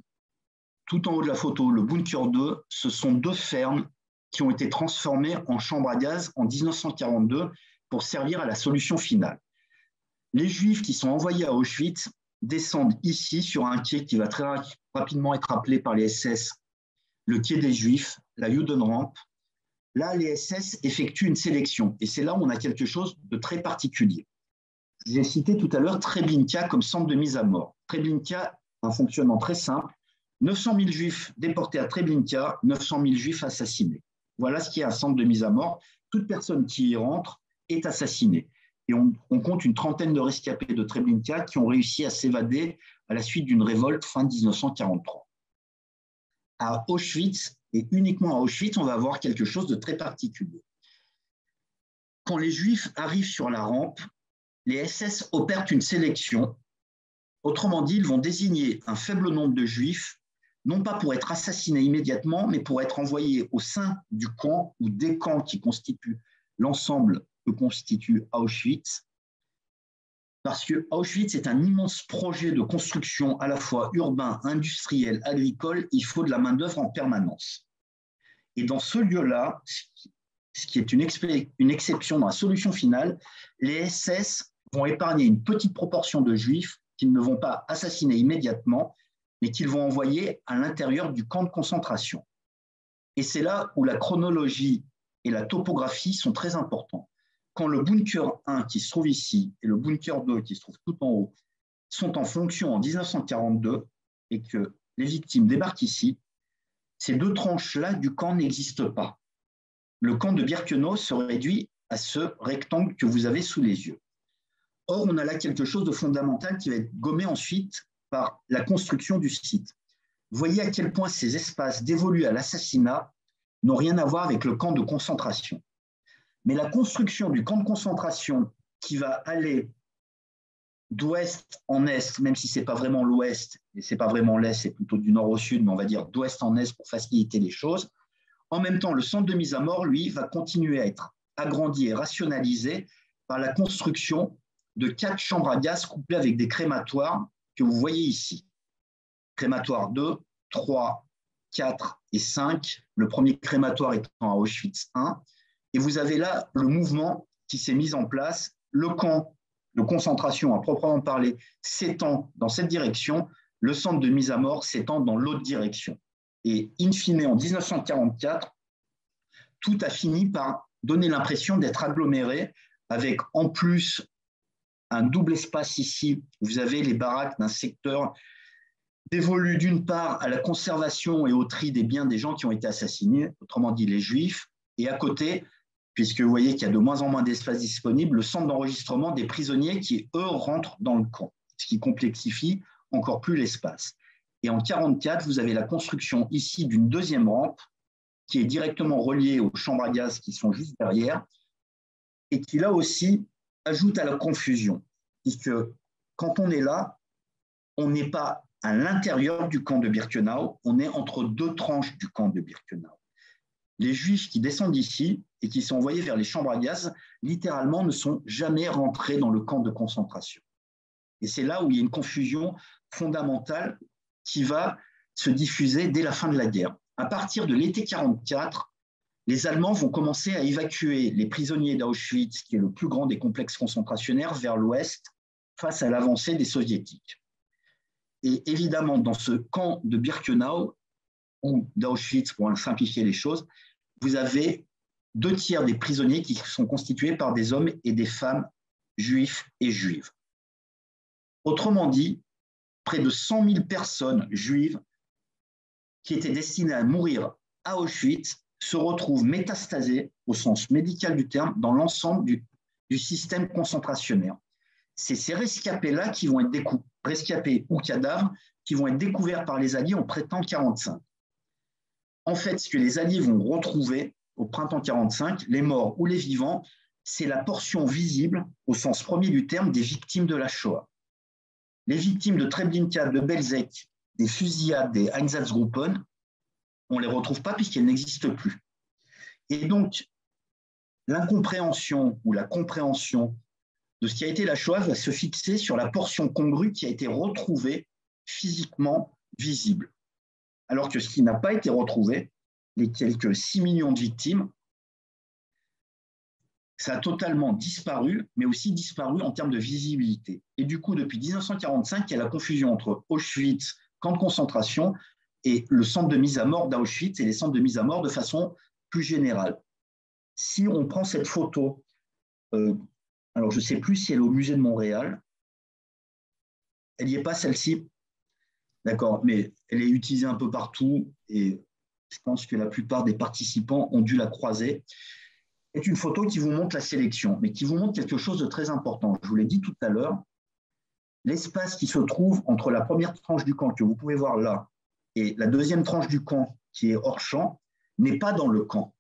tout en haut de la photo, le bunker 2, ce sont 2 fermes qui ont été transformées en chambres à gaz en 1942 pour servir à la solution finale. Les Juifs qui sont envoyés à Auschwitz descendent ici sur un quai qui va très rapidement être appelé par les SS le quai des Juifs, la Judenrampe. Là, les SS effectuent une sélection et c'est là où on a quelque chose de très particulier. J'ai cité tout à l'heure Treblinka comme centre de mise à mort. Treblinka a un fonctionnement très simple. 900 000 Juifs déportés à Treblinka, 900 000 Juifs assassinés. Voilà ce qui est un centre de mise à mort. Toute personne qui y rentre est assassinée. Et on compte une trentaine de rescapés de Treblinka qui ont réussi à s'évader à la suite d'une révolte fin 1943. À Auschwitz, et uniquement à Auschwitz, on va avoir quelque chose de très particulier. Quand les Juifs arrivent sur la rampe, les SS opèrent une sélection. Autrement dit, ils vont désigner un faible nombre de Juifs, non pas pour être assassinés immédiatement, mais pour être envoyés au sein du camp ou des camps qui constituent l'ensemble que constitue Auschwitz. Parce que Auschwitz est un immense projet de construction à la fois urbain, industriel, agricole. Il faut de la main-d'œuvre en permanence. Et dans ce lieu-là, ce qui est une exception dans la solution finale, les SS vont épargner une petite proportion de Juifs qu'ils ne vont pas assassiner immédiatement, mais qu'ils vont envoyer à l'intérieur du camp de concentration. Et c'est là où la chronologie et la topographie sont très importants. Quand le bunker 1 qui se trouve ici et le bunker 2 qui se trouve tout en haut sont en fonction en 1942 et que les victimes débarquent ici, ces deux tranches-là du camp n'existent pas. Le camp de Birkenau se réduit à ce rectangle que vous avez sous les yeux. Or, on a là quelque chose de fondamental qui va être gommé ensuite par la construction du site. Voyez à quel point ces espaces dévolus à l'assassinat n'ont rien à voir avec le camp de concentration. Mais la construction du camp de concentration qui va aller d'ouest en est, même si ce n'est pas vraiment l'ouest et ce n'est pas vraiment l'est, c'est plutôt du nord au sud, mais on va dire d'ouest en est pour faciliter les choses. En même temps, le centre de mise à mort, lui, va continuer à être agrandi et rationalisé par la construction de 4 chambres à gaz couplées avec des crématoires que vous voyez ici. Crématoire 2, 3, 4 et 5. Le premier crématoire étant à Auschwitz 1. Et vous avez là le mouvement qui s'est mis en place. Le camp de concentration, à proprement parler, s'étend dans cette direction. Le centre de mise à mort s'étend dans l'autre direction. Et in fine, en 1944, tout a fini par donner l'impression d'être aggloméré avec en plus un double espace ici. Vous avez les baraques d'un secteur dévolu d'une part à la conservation et au tri des biens des gens qui ont été assassinés, autrement dit les Juifs, et à côté, puisque vous voyez qu'il y a de moins en moins d'espace disponible, le centre d'enregistrement des prisonniers qui, eux, rentrent dans le camp, ce qui complexifie encore plus l'espace. Et en 1944, vous avez la construction ici d'une deuxième rampe qui est directement reliée aux chambres à gaz qui sont juste derrière et qui, là aussi, ajoute à la confusion. Puisque quand on est là, on n'est pas à l'intérieur du camp de Birkenau, on est entre deux tranches du camp de Birkenau. Les Juifs qui descendent ici et qui sont envoyés vers les chambres à gaz, littéralement, ne sont jamais rentrés dans le camp de concentration. Et c'est là où il y a une confusion fondamentale qui va se diffuser dès la fin de la guerre. À partir de l'été 1944, les Allemands vont commencer à évacuer les prisonniers d'Auschwitz, qui est le plus grand des complexes concentrationnaires, vers l'ouest, face à l'avancée des Soviétiques. Et évidemment, dans ce camp de Birkenau, ou d'Auschwitz, pour simplifier les choses, vous avez 2/3 des prisonniers qui sont constitués par des hommes et des femmes juifs et juives. Autrement dit, près de 100 000 personnes juives qui étaient destinées à mourir à Auschwitz se retrouvent métastasées, au sens médical du terme, dans l'ensemble du système concentrationnaire. C'est ces rescapés-là qui vont être rescapés ou cadavres qui vont être découverts par les Alliés au printemps 1945. En fait, ce que les Alliés vont retrouver au printemps 1945, les morts ou les vivants, c'est la portion visible, au sens premier du terme, des victimes de la Shoah. Les victimes de Treblinka, de Belzec, des fusillades, des Einsatzgruppen, on ne les retrouve pas puisqu'elles n'existent plus. Et donc, l'incompréhension ou la compréhension de ce qui a été la Shoah va se fixer sur la portion congrue qui a été retrouvée physiquement visible. Alors que ce qui n'a pas été retrouvé, les quelques 6 millions de victimes, ça a totalement disparu, mais aussi disparu en termes de visibilité. Et du coup, depuis 1945, il y a la confusion entre Auschwitz, camp de concentration, et le centre de mise à mort d'Auschwitz et les centres de mise à mort de façon plus générale. Si on prend cette photo, alors je ne sais plus si elle est au musée de Montréal, elle n'y est pas celle-ci, d'accord, mais elle est utilisée un peu partout et je pense que la plupart des participants ont dû la croiser, est une photo qui vous montre la sélection, mais qui vous montre quelque chose de très important. Je vous l'ai dit tout à l'heure, l'espace qui se trouve entre la première tranche du camp que vous pouvez voir là et la deuxième tranche du camp qui est hors champ n'est pas dans le camp,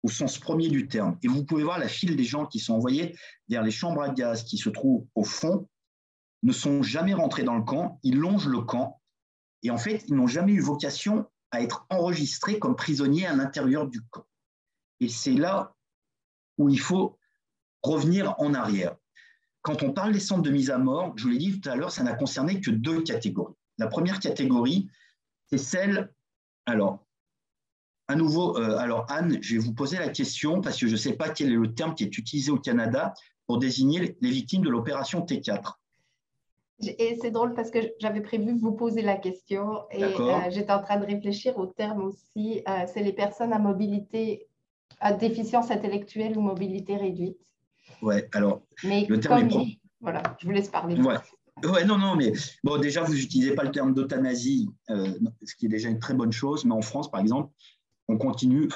au sens premier du terme. Et vous pouvez voir la file des gens qui sont envoyés vers les chambres à gaz qui se trouvent au fond, ne sont jamais rentrés dans le camp, ils longent le camp, et en fait, ils n'ont jamais eu vocation à être enregistrés comme prisonniers à l'intérieur du camp. Et c'est là où il faut revenir en arrière. Quand on parle des centres de mise à mort, je vous l'ai dit tout à l'heure, ça n'a concerné que 2 catégories. La première catégorie, c'est celle… Alors, à nouveau, alors Anne, je vais vous poser la question parce que je ne sais pas quel est le terme qui est utilisé au Canada pour désigner les victimes de l'opération T4. Et c'est drôle parce que j'avais prévu vous poser la question et j'étais en train de réfléchir au terme aussi. C'est les personnes à mobilité, à déficience intellectuelle ou mobilité réduite. Ouais, alors, mais le terme comme… Voilà, je vous laisse parler. Ouais, non, mais bon, déjà, vous n'utilisez pas le terme d'euthanasie, ce qui est déjà une très bonne chose, mais en France, par exemple,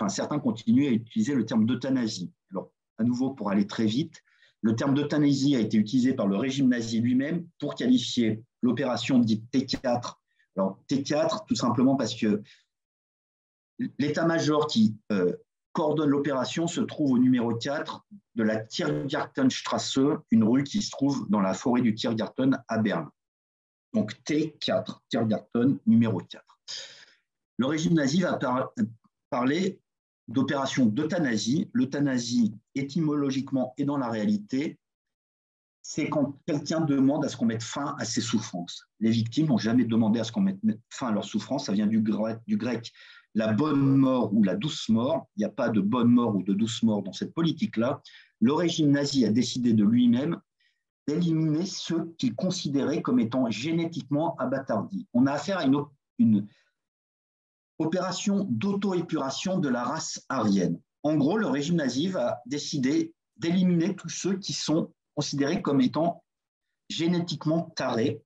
certains continuent à utiliser le terme d'euthanasie. Alors, à nouveau, pour aller très vite, le terme d'euthanasie a été utilisé par le régime nazi lui-même pour qualifier l'opération dite T4. Alors, T4, tout simplement parce que l'état-major qui coordonne l'opération se trouve au numéro 4 de la Tiergartenstraße, une rue qui se trouve dans la forêt du Tiergarten à Berne. Donc T4, Tiergarten numéro 4. Le régime nazi va parler d'opération d'euthanasie. L'euthanasie, étymologiquement et dans la réalité, c'est quand quelqu'un demande à ce qu'on mette fin à ses souffrances. Les victimes n'ont jamais demandé à ce qu'on mette fin à leurs souffrances. Ça vient du grec la bonne mort ou la douce mort. Il n'y a pas de bonne mort ou de douce mort dans cette politique-là. Le régime nazi a décidé de lui-même d'éliminer ceux qu'il considérait comme étant génétiquement abâtardis. On a affaire à une opération d'auto-épuration de la race aryenne. En gros, le régime nazi va décider d'éliminer tous ceux qui sont considérés comme étant génétiquement tarés.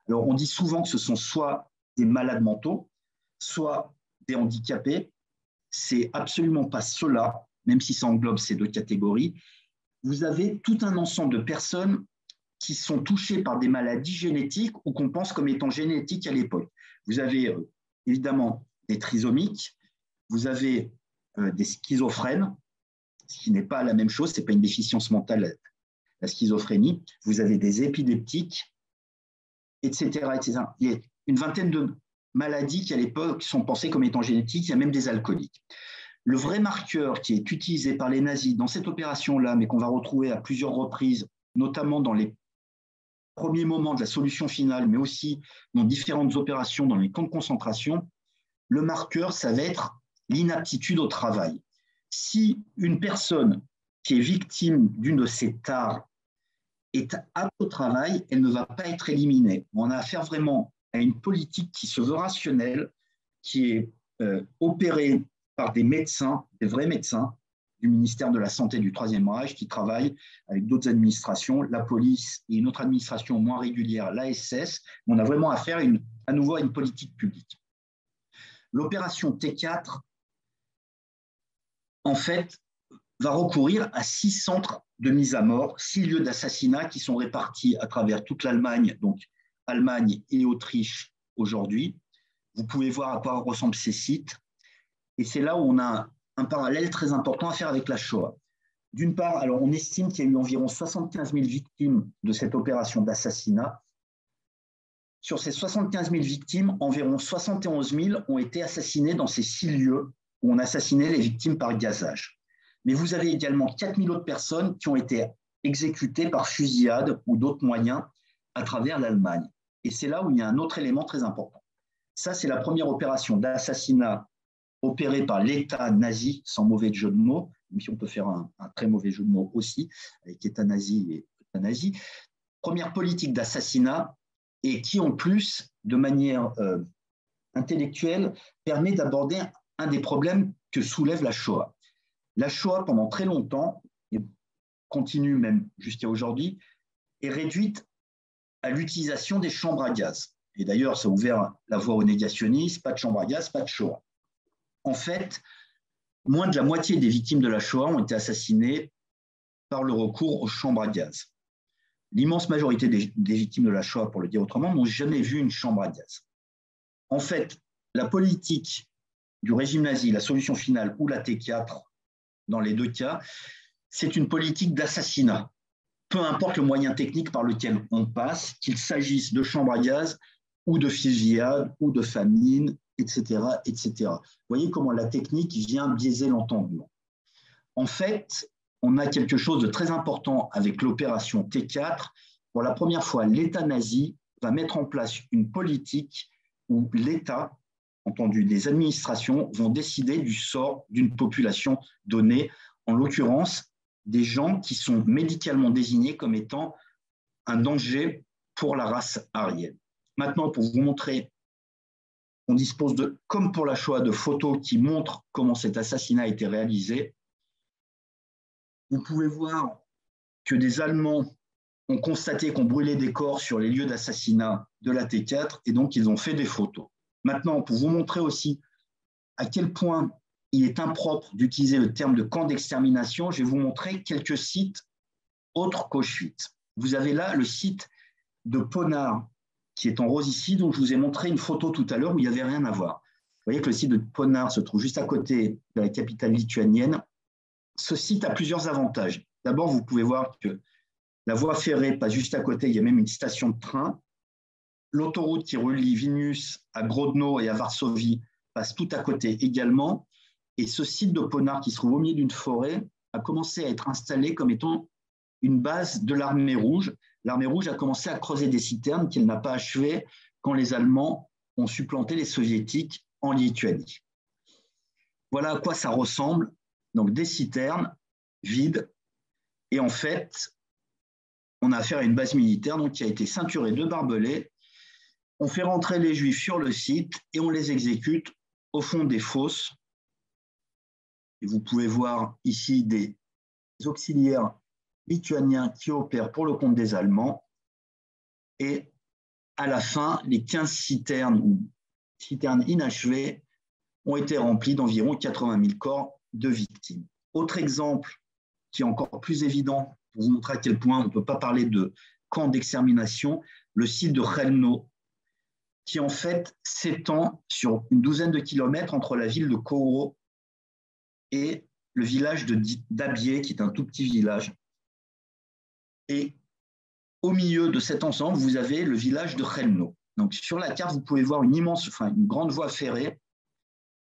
Alors, on dit souvent que ce sont soit des malades mentaux, soit des handicapés. C'est absolument pas cela, même si ça englobe ces 2 catégories. Vous avez tout un ensemble de personnes qui sont touchées par des maladies génétiques ou qu'on pense comme étant génétiques à l'époque. Vous avez évidemment des trisomiques, vous avez des schizophrènes, ce qui n'est pas la même chose, ce n'est pas une déficience mentale, la schizophrénie. Vous avez des épileptiques, etc., etc. Il y a une vingtaine de maladies qui, à l'époque, sont pensées comme étant génétiques. Il y a même des alcooliques. Le vrai marqueur qui est utilisé par les nazis dans cette opération-là, mais qu'on va retrouver à plusieurs reprises, notamment dans les premiers moments de la solution finale, mais aussi dans différentes opérations dans les camps de concentration, le marqueur, ça va être l'inaptitude au travail. Si une personne qui est victime d'une de ces tares est apte au travail, elle ne va pas être éliminée. On a affaire vraiment à une politique qui se veut rationnelle, qui est opérée par des médecins, des vrais médecins du ministère de la Santé du Troisième Reich qui travaillent avec d'autres administrations, la police et une autre administration moins régulière, l'ASS. On a vraiment affaire à nouveau à une politique publique. L'opération T4, en fait, va recourir à 6 centres de mise à mort, 6 lieux d'assassinat qui sont répartis à travers toute l'Allemagne, donc Allemagne et Autriche aujourd'hui. Vous pouvez voir à quoi ressemblent ces sites. Et c'est là où on a un parallèle très important à faire avec la Shoah. D'une part, alors on estime qu'il y a eu environ 75 000 victimes de cette opération d'assassinat. Sur ces 75 000 victimes, environ 71 000 ont été assassinées dans ces 6 lieux où on assassinait les victimes par gazage. Mais vous avez également 4 000 autres personnes qui ont été exécutées par fusillade ou d'autres moyens à travers l'Allemagne. Et c'est là où il y a un autre élément très important. Ça, c'est la première opération d'assassinat opérée par l'État nazi, sans mauvais jeu de mots, même si on peut faire un très mauvais jeu de mots aussi, avec État nazi et euthanasie. Première politique d'assassinat et qui, en plus, de manière intellectuelle, permet d'aborder un des problèmes que soulève la Shoah. La Shoah, pendant très longtemps, et continue même jusqu'à aujourd'hui, est réduite à l'utilisation des chambres à gaz. Et d'ailleurs, ça a ouvert la voie aux négationnistes, pas de chambre à gaz, pas de Shoah. En fait, moins de la moitié des victimes de la Shoah ont été assassinées par le recours aux chambres à gaz. L'immense majorité des victimes de la Shoah, pour le dire autrement, n'ont jamais vu une chambre à gaz. En fait, la politique du régime nazi, la solution finale ou la T4, dans les deux cas, c'est une politique d'assassinat. Peu importe le moyen technique par lequel on passe, qu'il s'agisse de chambres à gaz ou de fusillade ou de famine, etc., etc. Vous voyez comment la technique vient biaiser l'entendement. En fait, on a quelque chose de très important avec l'opération T4. Pour la première fois, l'État nazi va mettre en place une politique où l'État, entendu des administrations, vont décider du sort d'une population donnée, en l'occurrence des gens qui sont médicalement désignés comme étant un danger pour la race aryenne. Maintenant, pour vous montrer, on dispose de, comme pour la Shoah, de photos qui montrent comment cet assassinat a été réalisé. Vous pouvez voir que des Allemands ont constaté qu'on brûlait des corps sur les lieux d'assassinat de la T4 et donc ils ont fait des photos. Maintenant, pour vous montrer aussi à quel point il est impropre d'utiliser le terme de camp d'extermination, je vais vous montrer quelques sites autres qu'Auschwitz. Vous avez là le site de Ponard, qui est en rose ici, dont je vous ai montré une photo tout à l'heure où il n'y avait rien à voir. Vous voyez que le site de Ponard se trouve juste à côté de la capitale lituanienne. Ce site a plusieurs avantages. D'abord, vous pouvez voir que la voie ferrée passe juste à côté, il y a même une station de train. L'autoroute qui relie Vilnius à Grodno et à Varsovie passe tout à côté également. Et ce site de Ponard, qui se trouve au milieu d'une forêt, a commencé à être installé comme étant une base de l'armée rouge. L'armée rouge a commencé à creuser des citernes qu'elle n'a pas achevées quand les Allemands ont supplanté les Soviétiques en Lituanie. Voilà à quoi ça ressemble. Donc des citernes vides. Et en fait, on a affaire à une base militaire donc, qui a été ceinturée de barbelés. On fait rentrer les Juifs sur le site et on les exécute au fond des fosses. Et vous pouvez voir ici des auxiliaires lituaniens qui opèrent pour le compte des Allemands. Et à la fin, les 15 citernes ou citernes inachevées ont été remplies d'environ 80 000 corps de victimes. Autre exemple qui est encore plus évident pour vous montrer à quel point on ne peut pas parler de camp d'extermination, le site de Chelmno, qui en fait s'étend sur une douzaine de kilomètres entre la ville de Koło et le village d'Abié, qui est un tout petit village. Et au milieu de cet ensemble, vous avez le village de Chelmno. Donc sur la carte, vous pouvez voir une grande voie ferrée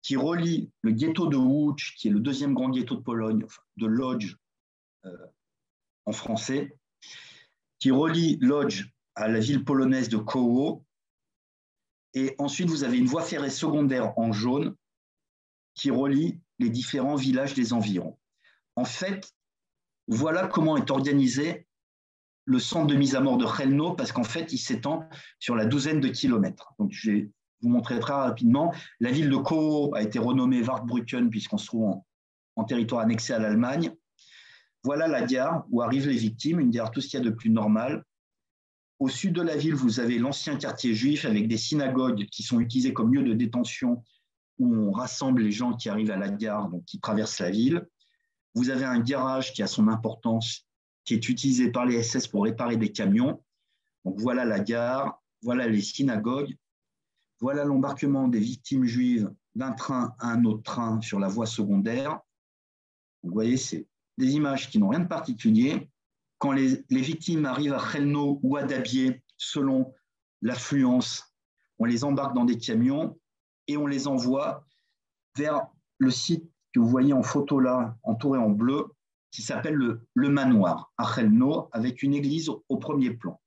qui relie le ghetto de Łódź, qui est le deuxième grand ghetto de Pologne, de Łódź en français, qui relie Łódź à la ville polonaise de Koło. Et ensuite, vous avez une voie ferrée secondaire en jaune qui relie les différents villages des environs. En fait, voilà comment est organisé le centre de mise à mort de Chelmno, parce qu'en fait, il s'étend sur la douzaine de kilomètres. Donc, je vais vous montrer très rapidement. La ville de Koło a été renommée Wartbrücken, puisqu'on se trouve en territoire annexé à l'Allemagne. Voilà la gare où arrivent les victimes, une gare tout ce qu'il y a de plus normal. Au sud de la ville, vous avez l'ancien quartier juif avec des synagogues qui sont utilisées comme lieu de détention où on rassemble les gens qui arrivent à la gare, donc qui traversent la ville. Vous avez un garage qui a son importance, qui est utilisé par les SS pour réparer des camions. Donc voilà la gare, voilà les synagogues, voilà l'embarquement des victimes juives d'un train à un autre train sur la voie secondaire. Donc, vous voyez, c'est des images qui n'ont rien de particulier. Quand les victimes arrivent à Chelmno ou à Dabié, selon l'affluence, on les embarque dans des camions et on les envoie vers le site que vous voyez en photo là, entouré en bleu, qui s'appelle le manoir à Chelmno, avec une église au premier plan.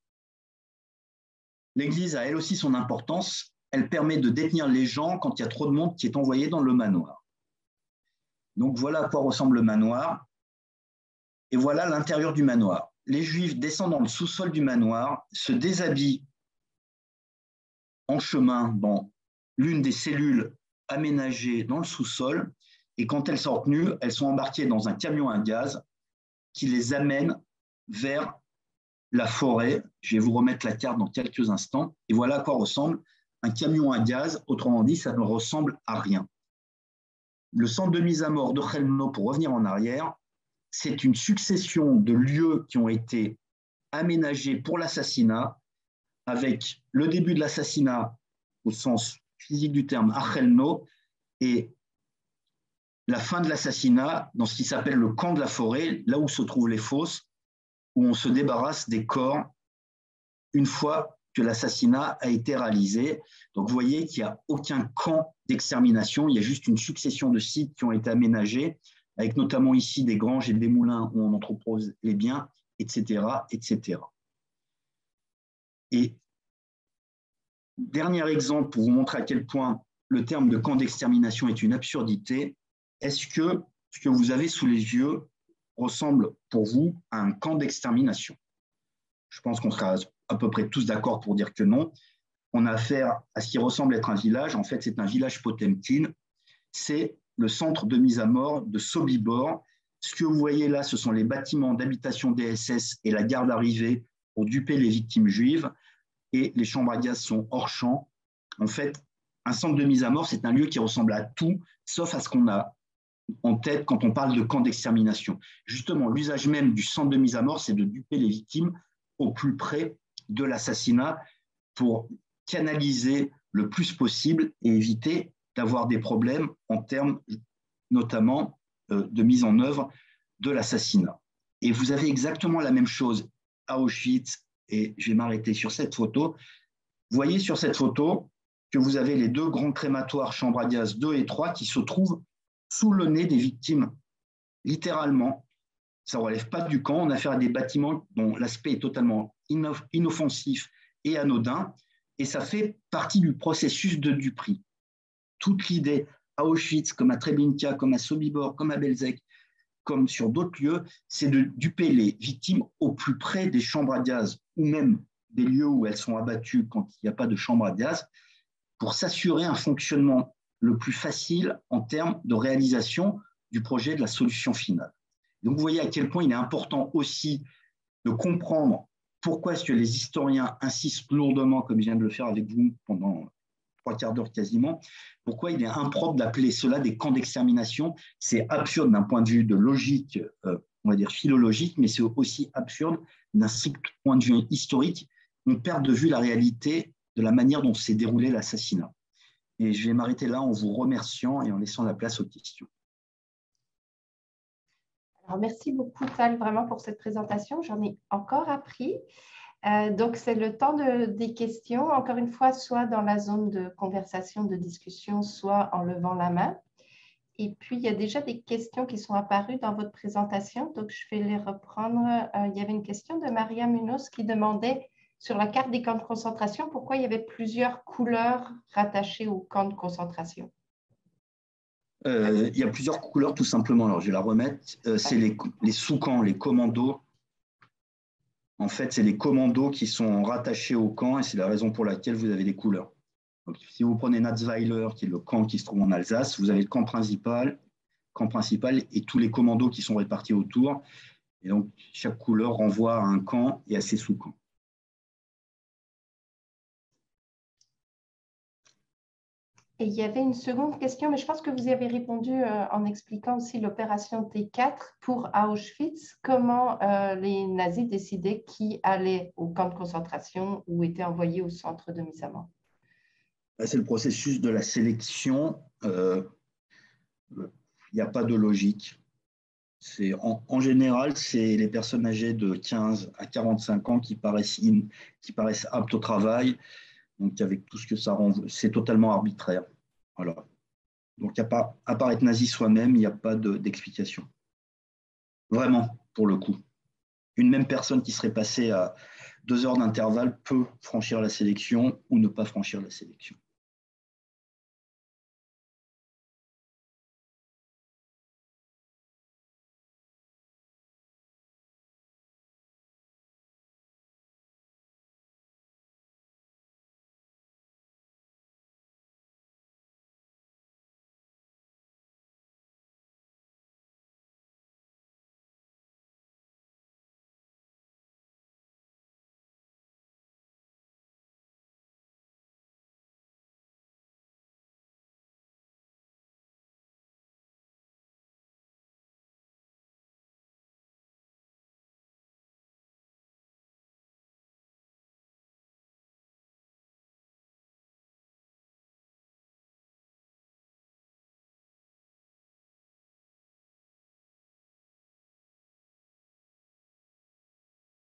L'église a elle aussi son importance. Elle permet de détenir les gens quand il y a trop de monde qui est envoyé dans le manoir. Donc voilà à quoi ressemble le manoir. Et voilà l'intérieur du manoir. Les Juifs descendent dans le sous-sol du manoir, se déshabillent en chemin dans l'une des cellules aménagées dans le sous-sol, et quand elles sortent nues, elles sont embarquées dans un camion à gaz qui les amène vers la forêt. Je vais vous remettre la carte dans quelques instants. Et voilà à quoi ressemble un camion à gaz. Autrement dit, ça ne ressemble à rien. le centre de mise à mort de Chelmno, pour revenir en arrière, c'est une succession de lieux qui ont été aménagés pour l'assassinat, avec le début de l'assassinat au sens physique du terme à Chelmno et la fin de l'assassinat dans ce qui s'appelle le camp de la forêt, là où se trouvent les fosses, où on se débarrasse des corps une fois que l'assassinat a été réalisé. Donc vous voyez qu'il n'y a aucun camp d'extermination, il y a juste une succession de sites qui ont été aménagés, avec notamment ici des granges et des moulins où on entrepose les biens, etc., etc. Et dernier exemple pour vous montrer à quel point le terme de camp d'extermination est une absurdité. Est-ce que ce que vous avez sous les yeux ressemble pour vous à un camp d'extermination? Je pense qu'on sera à peu près tous d'accord pour dire que non. On a affaire à ce qui ressemble être un village. En fait, c'est un village Potemkin. C'est le centre de mise à mort de Sobibor. Ce que vous voyez là, ce sont les bâtiments d'habitation des SS et la gare d'arrivée pour duper les victimes juives. Et les chambres à gaz sont hors champ. En fait, un centre de mise à mort, c'est un lieu qui ressemble à tout, sauf à ce qu'on a en tête quand on parle de camp d'extermination. Justement, l'usage même du centre de mise à mort, c'est de duper les victimes au plus près de l'assassinat pour canaliser le plus possible et éviter d'avoir des problèmes en termes notamment de mise en œuvre de l'assassinat. Et vous avez exactement la même chose à Auschwitz, et je vais m'arrêter sur cette photo. Vous voyez sur cette photo que vous avez les deux grands crématoires chambres à gaz 2 et 3 qui se trouvent sous le nez des victimes, littéralement. Ça ne relève pas du camp. On a affaire à des bâtiments dont l'aspect est totalement inoffensif et anodin, et ça fait partie du processus de duperie. Toute l'idée à Auschwitz, comme à Treblinka, comme à Sobibor, comme à Belzec, comme sur d'autres lieux, c'est de duper les victimes au plus près des chambres à gaz ou même des lieux où elles sont abattues quand il n'y a pas de chambre à gaz, pour s'assurer un fonctionnement le plus facile en termes de réalisation du projet de la solution finale. Donc vous voyez à quel point il est important aussi de comprendre pourquoi est-ce que les historiens insistent lourdement, comme je viens de le faire avec vous pendant 3/4 d'heure quasiment, pourquoi il est impropre d'appeler cela des camps d'extermination. C'est absurde d'un point de vue de logique, on va dire philologique, mais c'est aussi absurde d'un strict point de vue historique. On perd de vue la réalité de la manière dont s'est déroulé l'assassinat. Et je vais m'arrêter là en vous remerciant et en laissant la place aux questions. Alors, merci beaucoup, Tal, vraiment pour cette présentation. J'en ai encore appris. Donc, c'est le temps des questions, encore une fois, soit dans la zone de conversation, de discussion, soit en levant la main. Et puis, il y a déjà des questions qui sont apparues dans votre présentation, donc je vais les reprendre. Il y avait une question de Maria Munoz qui demandait sur la carte des camps de concentration, pourquoi il y avait plusieurs couleurs rattachées aux camps de concentration? Il y a plusieurs couleurs, tout simplement. Alors, je vais la remettre. C'est les sous-camps, les commandos. En fait, c'est les commandos qui sont rattachés au camp et c'est la raison pour laquelle vous avez des couleurs. Donc, si vous prenez Natzweiler, qui est le camp qui se trouve en Alsace, vous avez le camp principal et tous les commandos qui sont répartis autour. Et donc, chaque couleur renvoie à un camp et à ses sous-camps. Et il y avait une seconde question, mais je pense que vous y avez répondu en expliquant aussi l'opération T4 pour Auschwitz. Comment les nazis décidaient qui allait au camp de concentration ou était envoyé au centre de mise à mort? C'est le processus de la sélection. Il n'y a pas de logique. En général, c'est les personnes âgées de 15 à 45 ans qui paraissent aptes au travail. Donc, avec tout ce que ça renvoie, c'est totalement arbitraire. Voilà. Donc, à part être nazi soi-même, il n'y a pas d'explication. Vraiment, pour le coup. Une même personne qui serait passée à 2 heures d'intervalle peut franchir la sélection ou ne pas franchir la sélection.